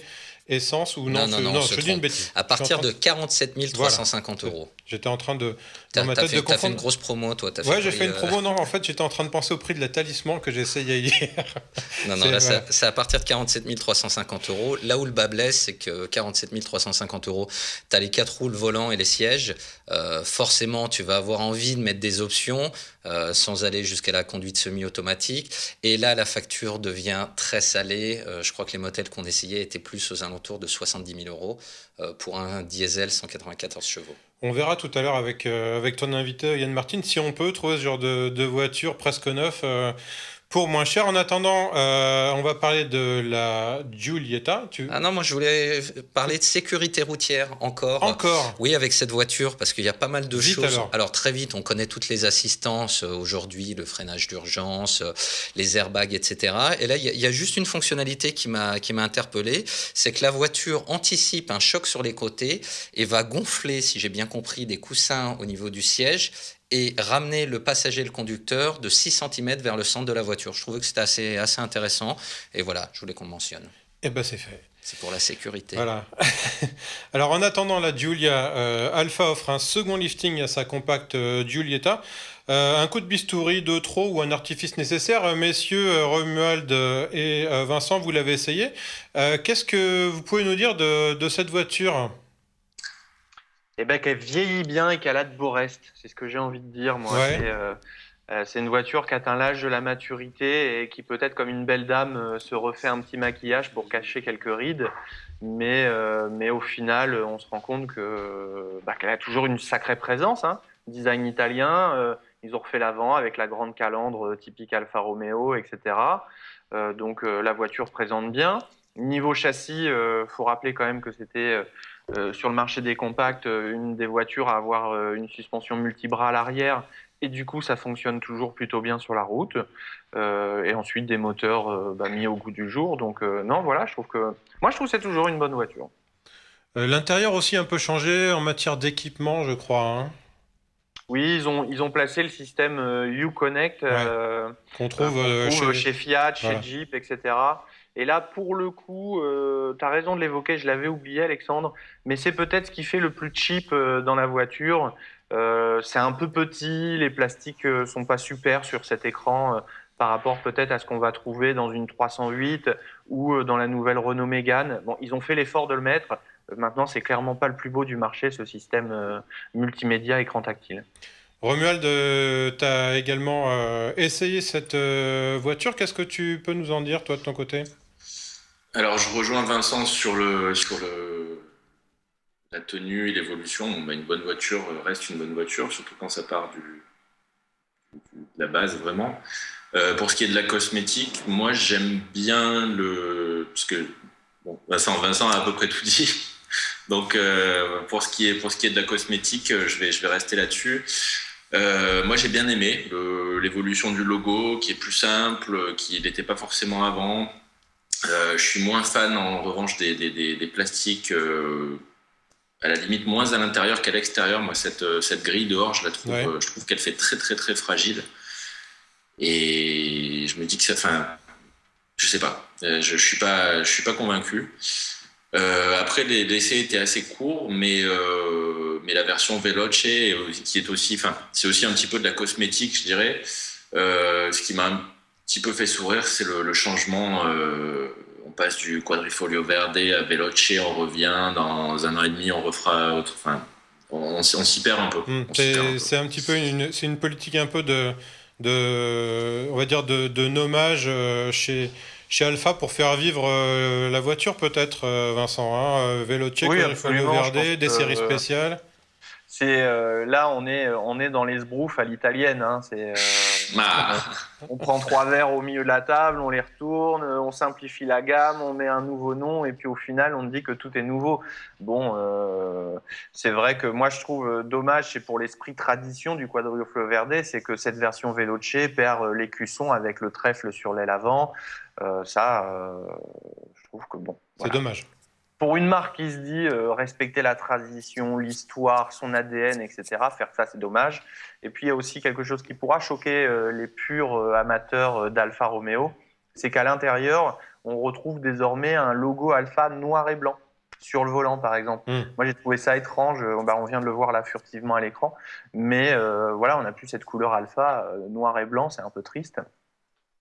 essence. Ou non, je dis une bêtise. À partir de 47 350 euros. J'étais en train de... T'as fait une grosse promo, toi. J'ai fait une promo. Non, en fait, j'étais en train de penser au prix de la Talisman que j'ai essayé hier. Non, là, c'est à partir de 47 350 euros. Là où le bas blesse, c'est que 47 350 euros, tu as les 4 roues, le volant et les sièges. Forcément, tu vas avoir envie de mettre des options sans aller jusqu'à la conduite semi-automatique. Et là, la facture devient très salée. Je crois que les modèles qu'on essayait étaient plus aux alentours de 70 000 euros pour un diesel 194 chevaux. On verra tout à l'heure avec ton invité Yann Martin si on peut trouver ce genre de voiture presque neuf pour moins cher. En attendant, on va parler de la Giulietta. Ah non, moi je voulais parler de sécurité routière encore. Oui, avec cette voiture, parce qu'il y a pas mal de choses. Alors très vite, on connaît toutes les assistances aujourd'hui, le freinage d'urgence, les airbags, etc. Et là, il y a juste une fonctionnalité qui m'a interpellé, c'est que la voiture anticipe un choc sur les côtés et va gonfler, si j'ai bien compris, des coussins au niveau du siège et ramener le passager et le conducteur de 6 cm vers le centre de la voiture. Je trouvais que c'était assez intéressant. Et voilà, je voulais qu'on le mentionne. Eh bien, c'est fait. C'est pour la sécurité. Voilà. Alors en attendant, la Giulia Alpha offre un second lifting à sa compacte Giulietta. Un coup de bistouri de trop ou un artifice nécessaire, messieurs Romuald et Vincent, vous l'avez essayé. Qu'est-ce que vous pouvez nous dire de cette voiture? Eh ben, qu'elle vieillit bien et qu'elle a de beaux restes. C'est ce que j'ai envie de dire, moi. Ouais. C'est une voiture qui atteint l'âge de la maturité et qui peut-être comme une belle dame se refait un petit maquillage pour cacher quelques rides. Mais au final, on se rend compte qu'elle a toujours une sacrée présence, hein. Design italien, ils ont refait l'avant avec la grande calandre typique Alfa Romeo, etc. Donc la voiture présente bien. Niveau châssis, faut rappeler quand même que c'était sur le marché des compacts une des voitures à avoir une suspension multibras à l'arrière. Et du coup, ça fonctionne toujours plutôt bien sur la route. Et ensuite, des moteurs mis au goût du jour. Donc, non, voilà, je trouve que c'est toujours une bonne voiture. L'intérieur aussi un peu changé en matière d'équipement, je crois, hein. Oui, ils ont placé le système Uconnect Qu'on trouve qu'on trouve chez... chez Fiat, Voilà. chez Jeep, etc. Et là, pour le coup, tu as raison de l'évoquer, je l'avais oublié, Alexandre, mais c'est peut-être ce qui fait le plus cheap dans la voiture. C'est un peu petit, les plastiques sont pas super sur cet écran par rapport peut-être à ce qu'on va trouver dans une 308 ou dans la nouvelle Renault Mégane. Bon, ils ont fait l'effort de le mettre. Maintenant, c'est clairement pas le plus beau du marché, ce système multimédia écran tactile. Romuald, tu as également essayé cette voiture. Qu'est-ce que tu peux nous en dire, toi, de ton côté? Alors, je rejoins Vincent sur la tenue et l'évolution. Bon, bah, une bonne voiture reste une bonne voiture, surtout quand ça part de la base, vraiment. Pour ce qui est de la cosmétique, moi, j'aime bien parce que bon, Vincent a à peu près tout dit. Donc, pour ce qui est de la cosmétique, je vais rester là-dessus. Moi, j'ai bien aimé l'évolution du logo, qui est plus simple, qui n'était pas forcément avant. Je suis moins fan, en revanche, des plastiques, à la limite moins à l'intérieur qu'à l'extérieur. Moi, cette grille dehors, Ouais. je trouve qu'elle fait très, très, très fragile. Et je me dis que je sais pas. Je suis pas convaincu. Après, l'essai était assez court, mais la version Veloce, qui est aussi, c'est aussi un petit peu de la cosmétique, je dirais. Ce qui m'a un petit peu fait sourire, c'est le changement. On passe du Quadrifoglio Verde à Veloce, on revient dans 1 an et demi, on refera autre. Enfin, on s'y perd un peu. On s'y perd un peu. C'est un petit peu c'est une politique un peu on va dire de nommage chez Alpha pour faire vivre la voiture peut-être, Vincent, hein, Veloce, Oui, Quadrifoglio absolument. Je pense Verde, des séries que spéciales. là, on est dans les sbroufs à l'italienne, hein. Ah, On prend 3 verres au milieu de la table, on les retourne, on simplifie la gamme, on met un nouveau nom et puis au final, on dit que tout est nouveau. Bon, c'est vrai que moi, je trouve dommage, c'est pour l'esprit tradition du Quadrifoglio Verde, c'est que cette version Veloce perd l'écusson avec le trèfle sur l'aile avant. Je trouve que bon. C'est Voilà. dommage. Pour une marque qui se dit respecter la tradition, l'histoire, son ADN, etc., faire ça, c'est dommage. Et puis, il y a aussi quelque chose qui pourra choquer les purs amateurs d'Alfa Romeo, c'est qu'à l'intérieur, on retrouve désormais un logo Alfa noir et blanc sur le volant, par exemple. Moi, j'ai trouvé ça étrange. On vient de le voir là furtivement à l'écran. Mais voilà, on n'a plus cette couleur Alfa noir et blanc, c'est un peu triste.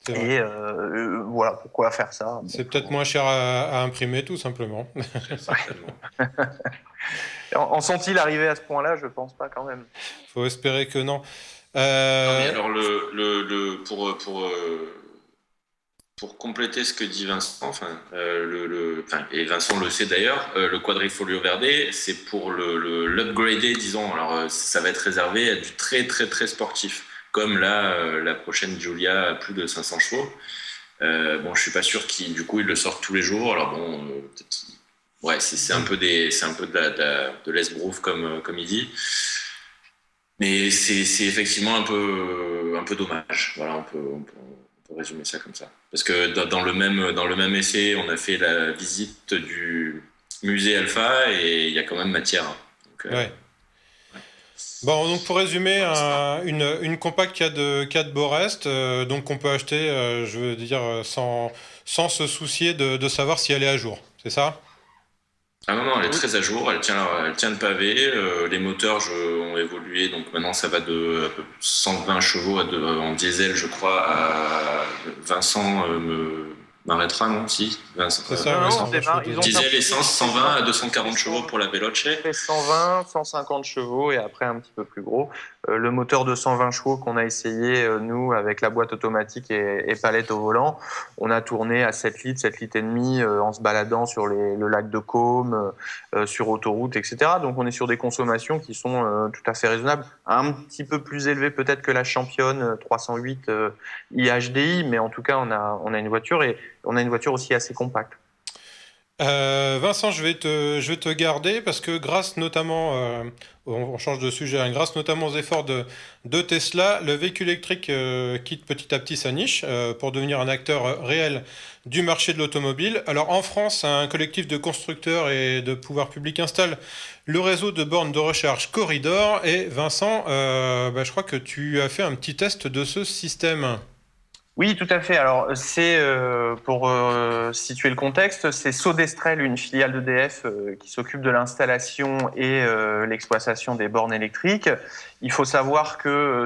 C'est vrai. Et voilà, pourquoi faire ça? Bon, C'est peut-être moins cher à imprimer, tout simplement. certainement. En sont-ils arrivés à ce point-là? Je pense pas quand même. Faut espérer que non. Non, mais alors pour compléter ce que dit Vincent, et Vincent le sait d'ailleurs, le Quadrifoglio Verde, c'est pour l'upgrader, disons. Alors, ça va être réservé à du très très très sportif, comme là, la prochaine Giulia à plus de 500 chevaux. Bon, je suis pas sûr qu'ils le sortent tous les jours. Alors bon, ouais, c'est un peu de l'esbrouf comme il dit. Mais c'est effectivement un peu dommage. Voilà, on peut résumer ça comme ça. Parce que dans le même essai, on a fait la visite du musée Alpha et il y a quand même matière. Donc, Ouais. Bon, donc pour résumer, une compacte qui a de beaux restes, donc qu'on peut acheter, je veux dire, sans se soucier de savoir si elle est à jour. c'est ça? Ah non, non, elle est très à jour, elle tient le pavé. Les moteurs ont évolué, donc maintenant ça va de 120 chevaux en diesel, je crois, à Vincent m'arrêtera, non? Si, Vincent, C'est ça, Non, oui, non, 120 chevaux ils ont diesel. diesel essence, 120 à 240 chevaux simplifié. pour la Veloce. Fait 120, 150 chevaux et après un petit peu plus gros. Le moteur de 120 chevaux qu'on a essayé, nous, avec la boîte automatique et palette au volant, on a tourné à 7 litres, 7 litres et demi en se baladant sur le lac de Caume, sur autoroute, etc. Donc on est sur des consommations qui sont tout à fait raisonnables. Un petit peu plus élevées peut-être que la championne 308 IHDI, mais en tout cas on a une voiture et on a une voiture aussi assez compacte. Vincent, je vais te garder parce que grâce notamment, on change de sujet, hein, grâce notamment aux efforts de Tesla, le véhicule électrique quitte petit à petit sa niche pour devenir un acteur réel du marché de l'automobile. Alors en France, un collectif de constructeurs et de pouvoirs publics installe le réseau de bornes de recharge Corridor. Et Vincent, je crois que tu as fait un petit test de ce système. Oui, tout à fait. Alors, c'est pour situer le contexte, c'est Sodestrel, une filiale d'EDF qui s'occupe de l'installation et l'exploitation des bornes électriques. Il faut savoir que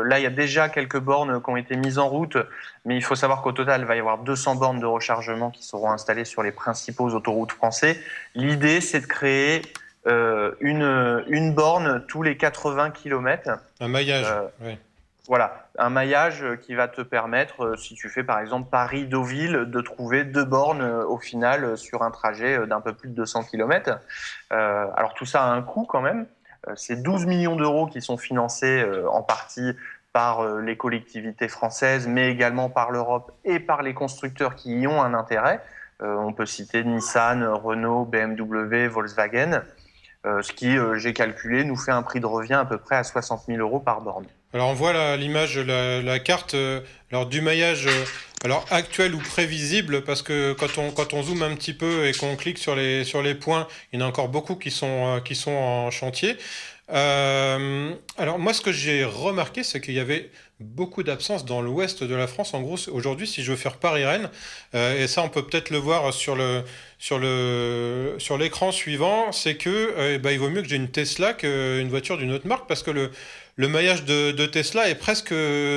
là, il y a déjà quelques bornes qui ont été mises en route, mais il faut savoir qu'au total, il va y avoir 200 bornes de rechargement qui seront installées sur les principaux autoroutes français. L'idée, c'est de créer une borne tous les 80 km. Un maillage, oui. Voilà, un maillage qui va te permettre, si tu fais par exemple Paris-Deauville, de trouver 2 bornes au final sur un trajet d'un peu plus de 200 km. Alors tout ça a un coût quand même. C'est 12 millions d'euros qui sont financés en partie par les collectivités françaises, mais également par l'Europe et par les constructeurs qui y ont un intérêt. On peut citer Nissan, Renault, BMW, Volkswagen. Ce qui, j'ai calculé, nous fait un prix de revient à peu près à 60 000 euros par borne. Alors on voit l'image, la carte alors du maillage alors actuel ou prévisible parce que quand on zoome un petit peu et qu'on clique sur les points, il y en a encore beaucoup qui sont en chantier. Alors moi ce que j'ai remarqué c'est qu'il y avait beaucoup d'absence dans l'ouest de la France. En gros aujourd'hui si je veux faire Paris-Rennes et ça on peut peut-être le voir sur l'écran suivant, c'est que il vaut mieux que j'ai une Tesla qu'une voiture d'une autre marque parce que le maillage de Tesla est presque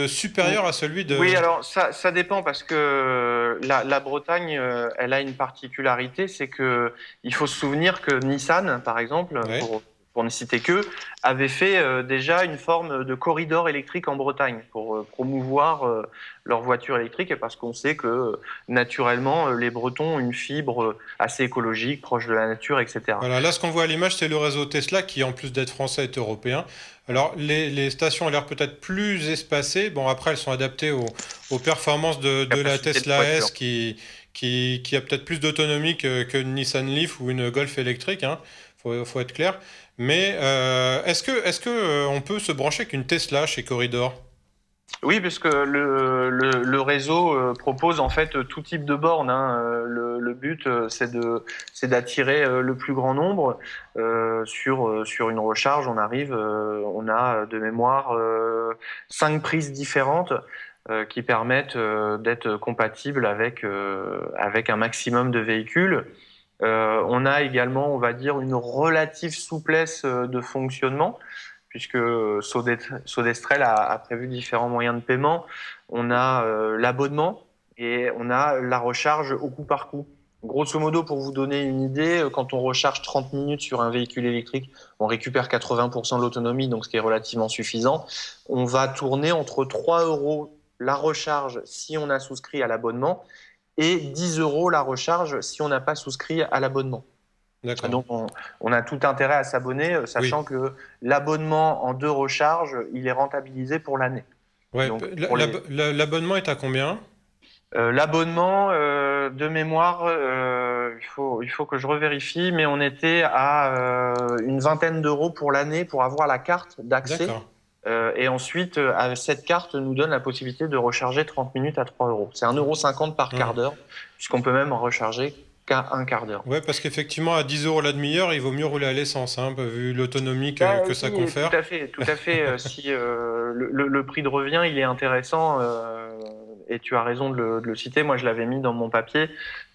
supérieur à celui de... Oui, alors ça dépend parce que la Bretagne, elle a une particularité, c'est que il faut se souvenir que Nissan, par exemple, Ouais. pour ne citer que, avait fait déjà une forme de corridor électrique en Bretagne pour promouvoir leur voiture électrique et parce qu'on sait que naturellement les Bretons ont une fibre assez écologique, proche de la nature, etc. Voilà, là ce qu'on voit à l'image, c'est le réseau Tesla qui, en plus d'être français, est européen. Alors les stations ont l'air peut-être plus espacées. Bon, après, elles sont adaptées aux performances de la Capacité de Tesla voiture. S qui a peut-être plus d'autonomie qu'une Nissan Leaf ou une Golf électrique, hein. Faut être clair. Mais est-ce que on peut se brancher avec une Tesla chez Corridor? Oui, puisque le réseau propose en fait tout type de bornes, hein. Le but, c'est d'attirer le plus grand nombre. Sur une recharge, on a de mémoire 5 prises différentes qui permettent d'être compatibles avec un maximum de véhicules. On a également, on va dire, une relative souplesse de fonctionnement puisque Sodestrel a prévu différents moyens de paiement. On a l'abonnement et on a la recharge au coup par coup. Grosso modo, pour vous donner une idée, quand on recharge 30 minutes sur un véhicule électrique, on récupère 80% de l'autonomie, donc ce qui est relativement suffisant. On va tourner entre 3 euros la recharge si on a souscrit à l'abonnement et 10 euros la recharge si on n'a pas souscrit à l'abonnement. D'accord. Donc, on a tout intérêt à s'abonner, sachant Oui. que l'abonnement en 2 recharges, il est rentabilisé pour l'année. Ouais, Donc, pour les- l'abonnement est à combien? L'abonnement, de mémoire, il faut que je revérifie, mais on était à une vingtaine d'euros pour l'année pour avoir la carte d'accès. D'accord. Et ensuite, cette carte nous donne la possibilité de recharger 30 minutes à 3 euros. C'est 1,50 € par quart d'heure, puisqu'on peut même en recharger qu'à un quart d'heure. Ouais, parce qu'effectivement, à 10 euros la demi-heure, il vaut mieux rouler à l'essence, hein, vu l'autonomie que ça Oui, confère. tout à fait, tout à fait. Si le prix de revient, il est intéressant et tu as raison de le citer, moi je l'avais mis dans mon papier,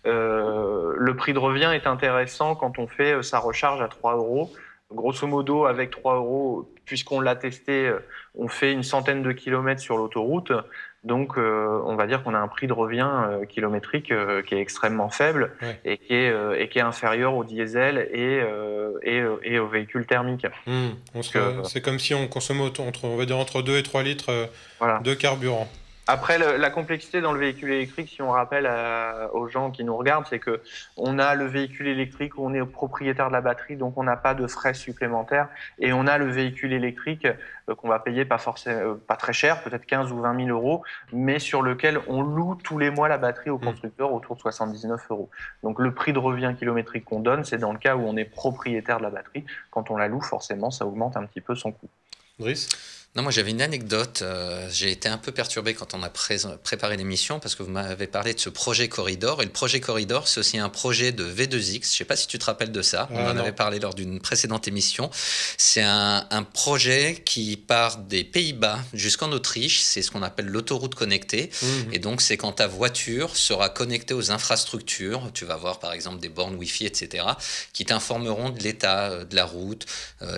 le prix de revient est intéressant quand on fait sa recharge à 3 euros. Grosso modo, avec 3 euros, puisqu'on l'a testé, on fait une centaine de kilomètres sur l'autoroute. Donc, on va dire qu'on a un prix de revient kilométrique qui est extrêmement faible et qui est inférieur au diesel et aux véhicules thermiques. C'est comme si on consommait on va dire entre 2 et 3 litres de carburant. Après, la complexité dans le véhicule électrique, si on rappelle aux gens qui nous regardent, c'est que on a le véhicule électrique où on est propriétaire de la batterie, donc on n'a pas de frais supplémentaires, et on a le véhicule électrique qu'on va payer pas très cher, peut-être 15 ou 20 000 euros, mais sur lequel on loue tous les mois la batterie au constructeur autour de 79 euros. Donc le prix de revient kilométrique qu'on donne, c'est dans le cas où on est propriétaire de la batterie. Quand on la loue, forcément, ça augmente un petit peu son coût. Driss ? Non, moi j'avais une anecdote. J'ai été un peu perturbé quand on a préparé l'émission parce que vous m'avez parlé de ce projet Corridor. Et le projet Corridor, c'est aussi un projet de V2X. Je ne sais pas si tu te rappelles de ça. On en avait parlé lors d'une précédente émission. C'est un projet qui part des Pays-Bas jusqu'en Autriche. C'est ce qu'on appelle l'autoroute connectée. Et donc, c'est quand ta voiture sera connectée aux infrastructures. Tu vas voir par exemple des bornes Wi-Fi, etc., qui t'informeront de l'état de la route,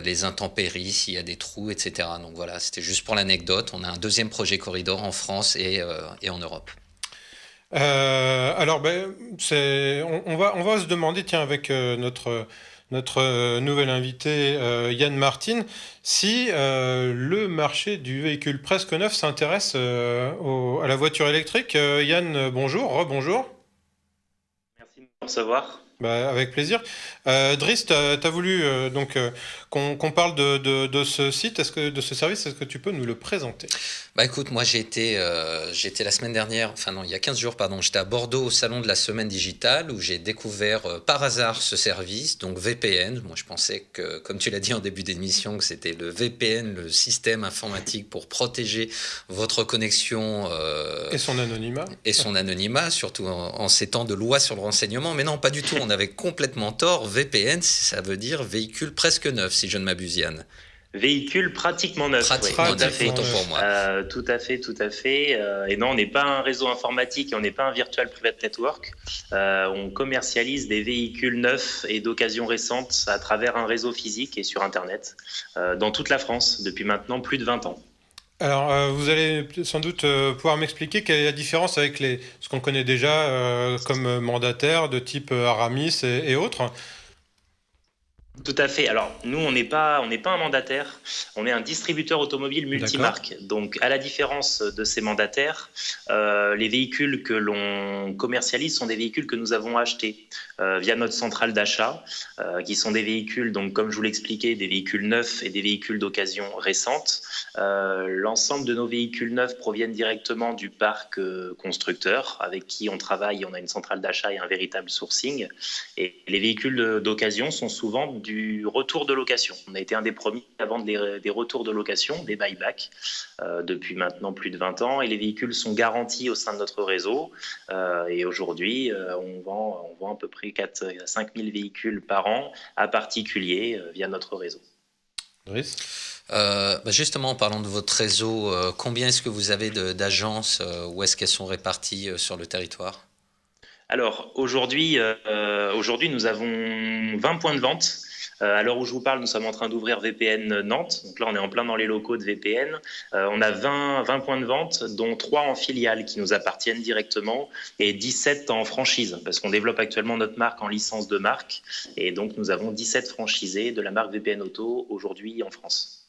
les intempéries, s'il y a des trous, etc. Donc voilà. C'était juste pour l'anecdote. On a un deuxième projet Corridor en France et en Europe. Alors, on va se demander, tiens, avec notre nouvel invité Yann Martin, si le marché du véhicule presque neuf s'intéresse à la voiture électrique. Yann, bonjour, rebonjour. Merci de me recevoir. Avec plaisir. Driss, tu as voulu qu'on parle de ce site, de ce service, est-ce que tu peux nous le présenter ? Écoute, moi j'ai été la semaine dernière, il y a 15 jours, j'étais à Bordeaux au salon de la semaine digitale où j'ai découvert par hasard ce service, donc VPN. Moi je pensais que, comme tu l'as dit en début d'émission, que c'était le VPN, le système informatique pour protéger votre connexion. Et son anonymat. Et son anonymat, surtout en ces temps de loi sur le renseignement. Mais non, pas du tout, on avait complètement tort. VPN, ça veut dire véhicule presque neuf, si je ne m'abuse, Yann. Véhicule pratiquement neuf. Pratiquement neuf, autant pour moi. Tout à fait. Et non, on n'est pas un réseau informatique et on n'est pas un virtual private network. On commercialise des véhicules neufs et d'occasion récente à travers un réseau physique et sur Internet dans toute la France depuis maintenant plus de 20 ans. Alors, vous allez sans doute pouvoir m'expliquer quelle est la différence avec ce qu'on connaît déjà comme mandataires de type Aramis et autres. Tout à fait. Alors, nous, on n'est pas un mandataire, on est un distributeur automobile multimarque. Donc, à la différence de ces mandataires, les véhicules que l'on commercialise sont des véhicules que nous avons achetés via notre centrale d'achat, qui sont des véhicules, donc comme je vous l'expliquais, des véhicules neufs et des véhicules d'occasion récente. L'ensemble de nos véhicules neufs proviennent directement du parc constructeur avec qui on travaille. On a une centrale d'achat et un véritable sourcing. Et les véhicules d'occasion sont souvent du retour de location. On a été un des premiers à vendre des retours de location, des buy-back, depuis maintenant plus de 20 ans. Et les véhicules sont garantis au sein de notre réseau. Et aujourd'hui, on vend à peu près 4 à 5 000 véhicules par an à particuliers via notre réseau. Driss ? Justement, en parlant de votre réseau, combien est-ce que vous avez d'agences, où est-ce qu'elles sont réparties sur le territoire ? Alors, aujourd'hui, nous avons 20 points de vente. À l'heure où je vous parle, nous sommes en train d'ouvrir VPN Nantes. Donc là, on est en plein dans les locaux de VPN. On a 20 points de vente, dont 3 en filiale qui nous appartiennent directement et 17 en franchise, parce qu'on développe actuellement notre marque en licence de marque. Et donc, nous avons 17 franchisés de la marque VPN Auto aujourd'hui en France.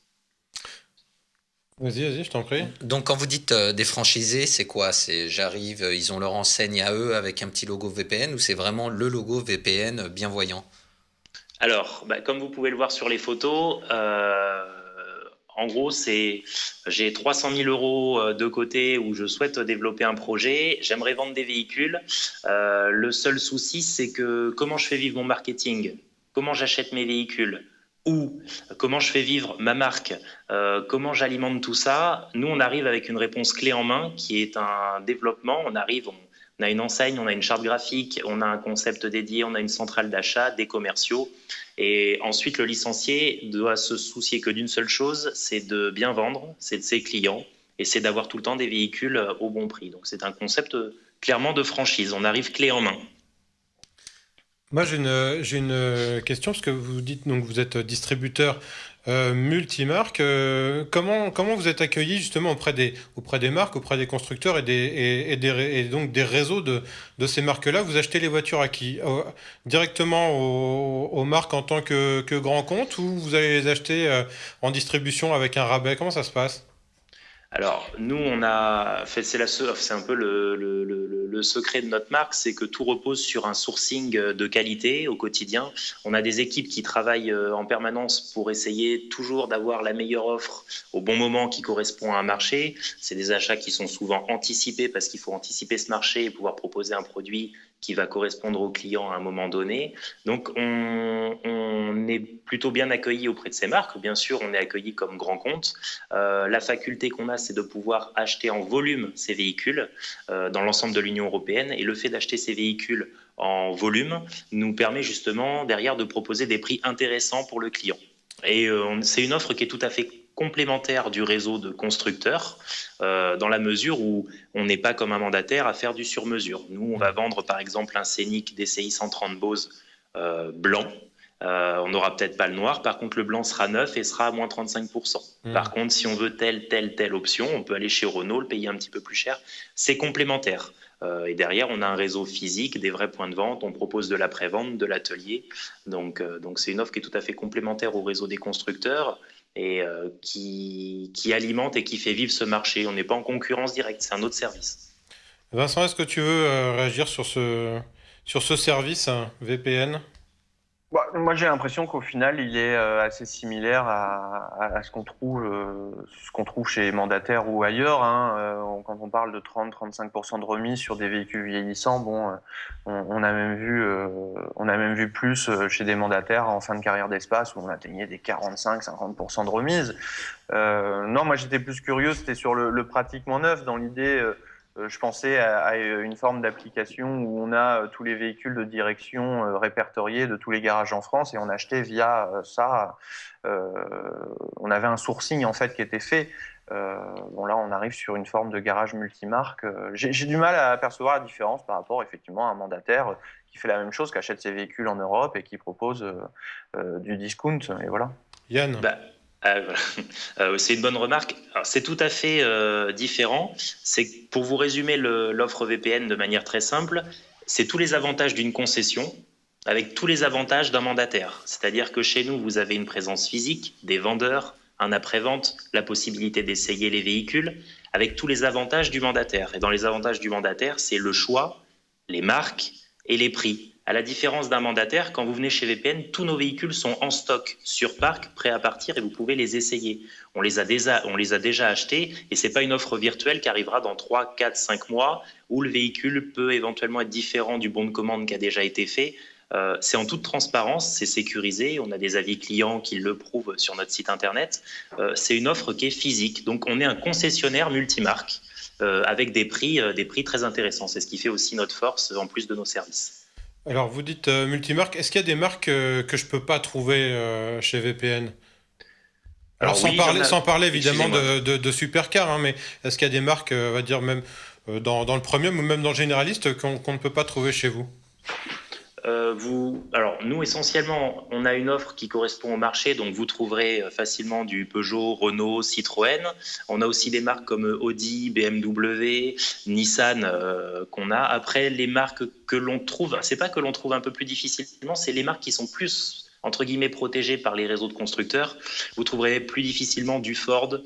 Vas-y, je t'en prie. Donc, quand vous dites des franchisés, c'est quoi ? J'arrive, ils ont leur enseigne à eux avec un petit logo VPN ou c'est vraiment le logo VPN bien voyant ? Alors, comme vous pouvez le voir sur les photos, en gros, j'ai 300 000 euros de côté où je souhaite développer un projet. J'aimerais vendre des véhicules. Le seul souci, c'est que comment je fais vivre mon marketing ? Comment j'achète mes véhicules ? Ou comment je fais vivre ma marque, comment j'alimente tout ça. Nous, on arrive avec une réponse clé en main qui est un développement. On a une enseigne, on a une charte graphique, on a un concept dédié, on a une centrale d'achat, des commerciaux. Et ensuite, le licencié doit se soucier que d'une seule chose, c'est de bien vendre, c'est de ses clients et c'est d'avoir tout le temps des véhicules au bon prix. Donc c'est un concept clairement de franchise. On arrive clé en main. Moi, j'ai une question, parce que vous dites donc vous êtes distributeur multimarque. Comment vous êtes accueilli justement auprès des marques, auprès des constructeurs et donc des réseaux de ces marques-là? Vous achetez les voitures à qui? Directement aux marques en tant que grand compte, ou vous allez les acheter en distribution avec un rabais? Comment ça se passe? Alors, nous, on a fait, c'est un peu le secret de notre marque, c'est que tout repose sur un sourcing de qualité au quotidien. On a des équipes qui travaillent en permanence pour essayer toujours d'avoir la meilleure offre au bon moment qui correspond à un marché. C'est des achats qui sont souvent anticipés parce qu'il faut anticiper ce marché et pouvoir proposer un produit qui va correspondre au client à un moment donné. Donc, on est plutôt bien accueilli auprès de ces marques. Bien sûr, on est accueilli comme grand compte. La faculté qu'on a, c'est de pouvoir acheter en volume ces véhicules dans l'ensemble de l'Union européenne. Et le fait d'acheter ces véhicules en volume nous permet justement derrière de proposer des prix intéressants pour le client. Et c'est une offre qui est tout à fait complémentaire du réseau de constructeurs dans la mesure où on n'est pas comme un mandataire à faire du sur-mesure. Nous, on va vendre par exemple un Scénic DCI 130 Bose blanc. On n'aura peut-être pas le noir, par contre le blanc sera neuf et sera à moins 35%. Par contre, si on veut telle option, on peut aller chez Renault, le payer un petit peu plus cher. C'est complémentaire. Et derrière, on a un réseau physique, des vrais points de vente, on propose de la pré-vente, de l'atelier. Donc c'est une offre qui est tout à fait complémentaire au réseau des constructeurs et qui alimente et qui fait vivre ce marché. On n'est pas en concurrence directe, c'est un autre service. Vincent, est-ce que tu veux réagir sur ce service VPN? Moi, j'ai l'impression qu'au final, il est assez similaire à ce qu'on trouve chez les mandataires ou ailleurs. Hein. Quand on parle de 30-35% de remise sur des véhicules vieillissants, bon, on a même vu plus chez des mandataires en fin de carrière d'espace où on atteignait des 45-50% de remise. Non, moi, j'étais plus curieux, c'était sur le pratiquement neuf, dans l'idée. Je pensais à une forme d'application où on a tous les véhicules de direction répertoriés de tous les garages en France et on achetait via ça. On avait un sourcing en fait qui était fait. Bon là, on arrive sur une forme de garage multimarque. J'ai du mal à apercevoir la différence par rapport effectivement à un mandataire qui fait la même chose, qui achète ses véhicules en Europe et qui propose du discount. Et voilà. Yann. Voilà. C'est une bonne remarque. Alors, c'est tout à fait différent. C'est pour vous résumer l'offre VPN de manière très simple, c'est tous les avantages d'une concession avec tous les avantages d'un mandataire. C'est-à-dire que chez nous, vous avez une présence physique, des vendeurs, un après-vente, la possibilité d'essayer les véhicules, avec tous les avantages du mandataire. Et dans les avantages du mandataire, c'est le choix, les marques et les prix. À la différence d'un mandataire, quand vous venez chez VPN, tous nos véhicules sont en stock sur parc, prêts à partir et vous pouvez les essayer. On les a déjà achetés et ce n'est pas une offre virtuelle qui arrivera dans 3, 4, 5 mois où le véhicule peut éventuellement être différent du bon de commande qui a déjà été fait. C'est en toute transparence, c'est sécurisé, on a des avis clients qui le prouvent sur notre site internet. C'est une offre qui est physique, donc on est un concessionnaire multimarque avec des prix très intéressants. C'est ce qui fait aussi notre force en plus de nos services. Alors, vous dites multimarque. Est-ce qu'il y a des marques que je peux pas trouver chez VPN? Alors, oui, sans parler évidemment de supercar, hein, mais est-ce qu'il y a des marques, on va dire même dans le premium ou même dans le généraliste qu'on ne peut pas trouver chez vous? Alors, nous, essentiellement, on a une offre qui correspond au marché, donc vous trouverez facilement du Peugeot, Renault, Citroën. On a aussi des marques comme Audi, BMW, Nissan qu'on a. Après, les marques que l'on trouve, c'est pas que l'on trouve un peu plus difficilement, c'est les marques qui sont plus, entre guillemets, protégées par les réseaux de constructeurs. Vous trouverez plus difficilement du Ford,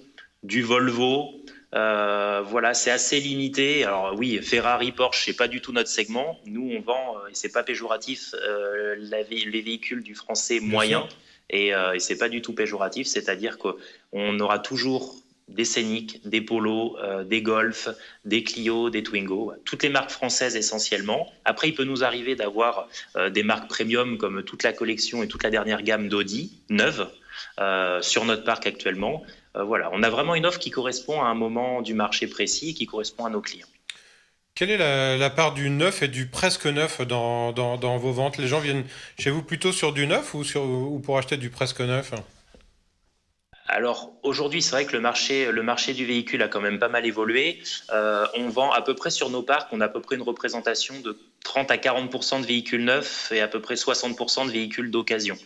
du Volvo. Voilà, c'est assez limité. Alors oui, Ferrari, Porsche, c'est pas du tout notre segment. Nous, on vend, et c'est pas péjoratif, les véhicules du français moyen, et c'est pas du tout péjoratif. C'est-à-dire qu'on aura toujours des Scénic, des Polo, des Golf, des Clio, des Twingo, toutes les marques françaises essentiellement. Après, il peut nous arriver d'avoir des marques premium comme toute la collection et toute la dernière gamme d'Audi, neuve, sur notre parc actuellement. Voilà, on a vraiment une offre qui correspond à un moment du marché précis, qui correspond à nos clients. Quelle est la part du neuf et du presque neuf dans vos ventes? Les gens viennent chez vous plutôt sur du neuf ou pour acheter du presque neuf? Alors aujourd'hui, c'est vrai que le marché du véhicule a quand même pas mal évolué. On vend à peu près sur nos parcs, on a à peu près une représentation de 30 à 40% de véhicules neufs et à peu près 60% de véhicules d'occasion.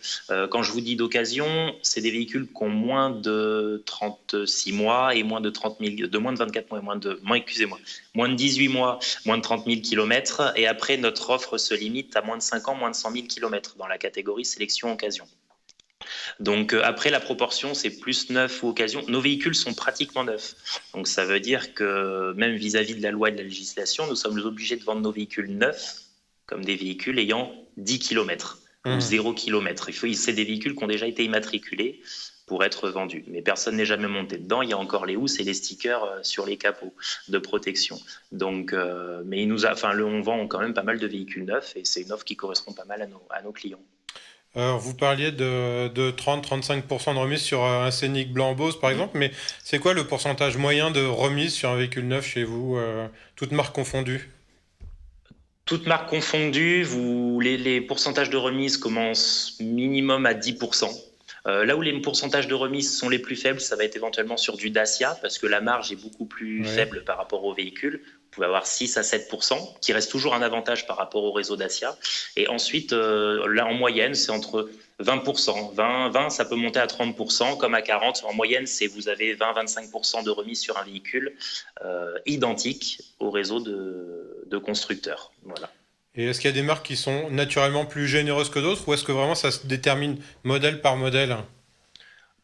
Quand je vous dis d'occasion, c'est des véhicules qui ont moins de 36 mois et moins de 30 000, de moins de 24 mois et moins de 18 mois, moins de 30 000 kilomètres. Et après, notre offre se limite à moins de 5 ans, moins de 100 000 kilomètres dans la catégorie sélection occasion. Donc après, la proportion, c'est plus neuf ou occasion. Nos véhicules sont pratiquement neufs. Donc ça veut dire que même vis-à-vis de la loi et de la législation, nous sommes obligés de vendre nos véhicules neufs comme des véhicules ayant 10 km ou 0 km. C'est des véhicules qui ont déjà été immatriculés pour être vendus. Mais personne n'est jamais monté dedans. Il y a encore les housses et les stickers sur les capots de protection. Donc, mais on vend quand même pas mal de véhicules neufs et c'est une offre qui correspond pas mal à nos clients. Alors, vous parliez de 30-35% de remise sur un Scénic blanc Bose, par exemple, mais c'est quoi le pourcentage moyen de remise sur un véhicule neuf chez vous, toutes marques confondues? Toutes marques confondues, les pourcentages de remise commencent minimum à 10%. Là où les pourcentages de remise sont les plus faibles, ça va être éventuellement sur du Dacia, parce que la marge est beaucoup plus faible par rapport au véhicule. Vous pouvez avoir 6 à 7%, qui reste toujours un avantage par rapport au réseau Dacia. Et ensuite, là, en moyenne, c'est entre 20%. 20, ça peut monter à 30%, comme à 40%. En moyenne, vous avez 20-25% de remise sur un véhicule identique au réseau de constructeurs. Voilà. Et est-ce qu'il y a des marques qui sont naturellement plus généreuses que d'autres, ou est-ce que vraiment ça se détermine modèle par modèle?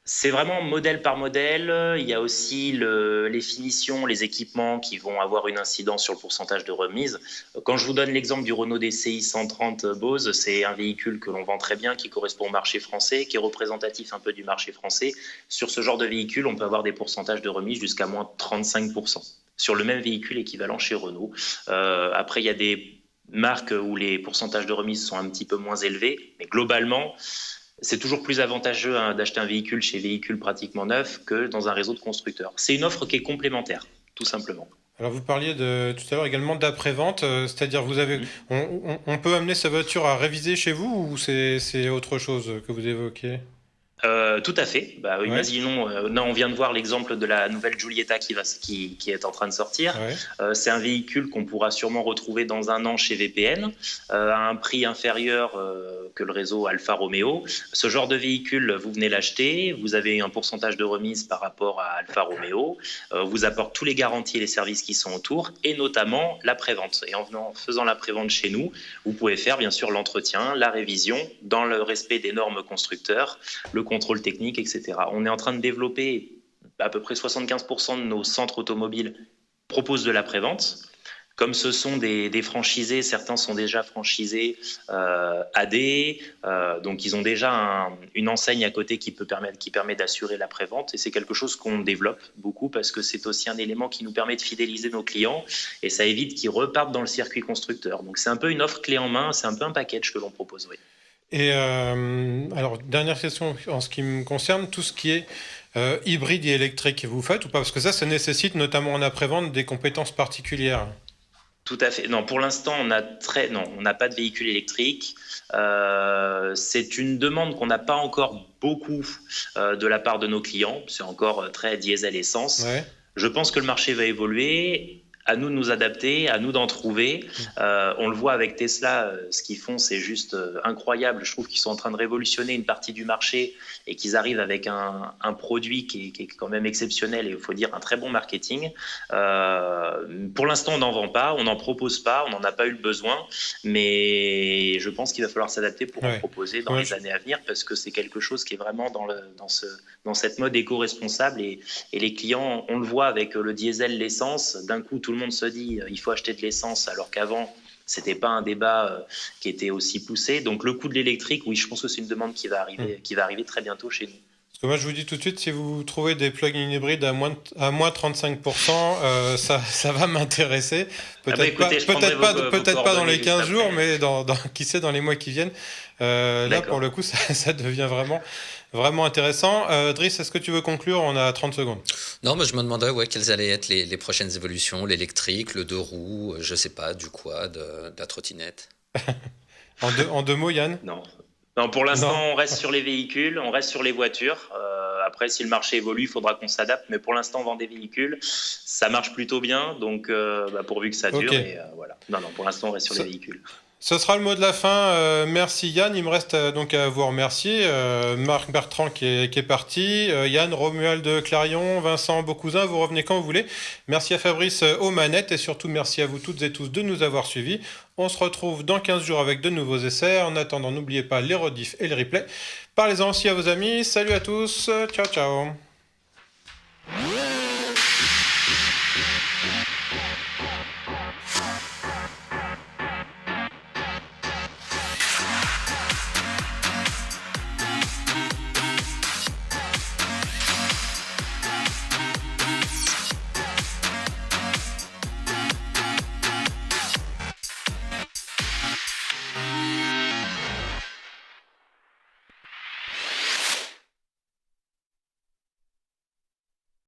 C'est vraiment modèle par modèle. Il y a aussi les finitions, les équipements qui vont avoir une incidence sur le pourcentage de remise. Quand je vous donne l'exemple du Renault DCI 130 Bose, c'est un véhicule que l'on vend très bien, qui correspond au marché français, qui est représentatif un peu du marché français. Sur ce genre de véhicule, on peut avoir des pourcentages de remise jusqu'à moins 35% sur le même véhicule équivalent chez Renault. Après, il y a des marques où les pourcentages de remise sont un petit peu moins élevés, mais globalement, c'est toujours plus avantageux d'acheter un véhicule chez Véhicule Pratiquement Neuf que dans un réseau de constructeurs. C'est une offre qui est complémentaire, tout simplement. Alors vous parliez tout à l'heure également d'après-vente, c'est-à-dire on peut amener sa voiture à réviser chez vous, ou c'est autre chose que vous évoquez? Tout à fait. Imaginons, on vient de voir l'exemple de la nouvelle Giulietta qui est en train de sortir. C'est un véhicule qu'on pourra sûrement retrouver dans un an chez VPN à un prix inférieur que le réseau Alfa Romeo. Ce genre de véhicule, vous venez l'acheter, vous avez un pourcentage de remise par rapport à Alfa Romeo, vous apporte tous les garanties et les services qui sont autour, et notamment la prévente. Et en faisant la prévente chez nous, vous pouvez faire bien sûr l'entretien, la révision, dans le respect des normes constructeurs, le contrôle technique, etc. On est en train de développer à peu près 75% de nos centres automobiles proposent de la prévente. Comme ce sont des franchisés, certains sont déjà franchisés AD, donc ils ont déjà une enseigne à côté qui permet d'assurer la prévente, et c'est quelque chose qu'on développe beaucoup parce que c'est aussi un élément qui nous permet de fidéliser nos clients et ça évite qu'ils repartent dans le circuit constructeur. Donc c'est un peu une offre clé en main, c'est un peu un package que l'on propose, oui. Et alors, dernière question en ce qui me concerne, tout ce qui est hybride et électrique, vous faites ou pas? Parce que ça nécessite notamment en après-vente des compétences particulières. Tout à fait. Non, pour l'instant, on n'a pas de véhicule électrique. C'est une demande qu'on n'a pas encore beaucoup de la part de nos clients. C'est encore très diesel essence. Ouais. Je pense que le marché va évoluer. À nous de nous adapter, à nous d'en trouver. On le voit avec Tesla, ce qu'ils font, c'est juste incroyable. Je trouve qu'ils sont en train de révolutionner une partie du marché et qu'ils arrivent avec un produit qui est quand même exceptionnel et il faut dire un très bon marketing. Pour l'instant, on n'en vend pas, on n'en propose pas, on n'en a pas eu le besoin, mais je pense qu'il va falloir s'adapter pour en proposer dans les années à venir parce que c'est quelque chose qui est vraiment dans cette mode éco-responsable et les clients, on le voit avec le diesel, l'essence, d'un coup, tout le monde se dit il faut acheter de l'essence alors qu'avant c'était pas un débat qui était aussi poussé. Donc le coût de l'électrique, oui, je pense que c'est une demande qui va arriver très bientôt chez nous. Parce que moi je vous dis tout de suite, si vous trouvez des plug-in hybrides à moins 35%, ça va m'intéresser. Peut-être pas dans les 15 jours, mais qui sait dans les mois qui viennent. Là pour le coup ça devient vraiment intéressant. Driss, est-ce que tu veux conclure? On a 30 secondes. Non, mais je me demandais quelles allaient être les prochaines évolutions, l'électrique, le 2 roues, je sais pas, du quad, de la trottinette. En deux mots, Yann? Non, pour l'instant, on reste sur les véhicules, on reste sur les voitures. Après, si le marché évolue, il faudra qu'on s'adapte. Mais pour l'instant, on vend des véhicules. Ça marche plutôt bien. Donc, pourvu que ça dure. Ok. Et, voilà. Non, pour l'instant, on reste sur les véhicules. Ce sera le mot de la fin. Merci Yann. Il me reste donc à vous remercier. Marc Bertrand qui est parti. Yann, Romuald Clarion, Vincent Beaucousin, vous revenez quand vous voulez. Merci à Fabrice aux manettes et surtout merci à vous toutes et tous de nous avoir suivis. On se retrouve dans 15 jours avec de nouveaux essais. En attendant, n'oubliez pas les rediffs et les replays. Parlez-en aussi à vos amis. Salut à tous. Ciao, ciao.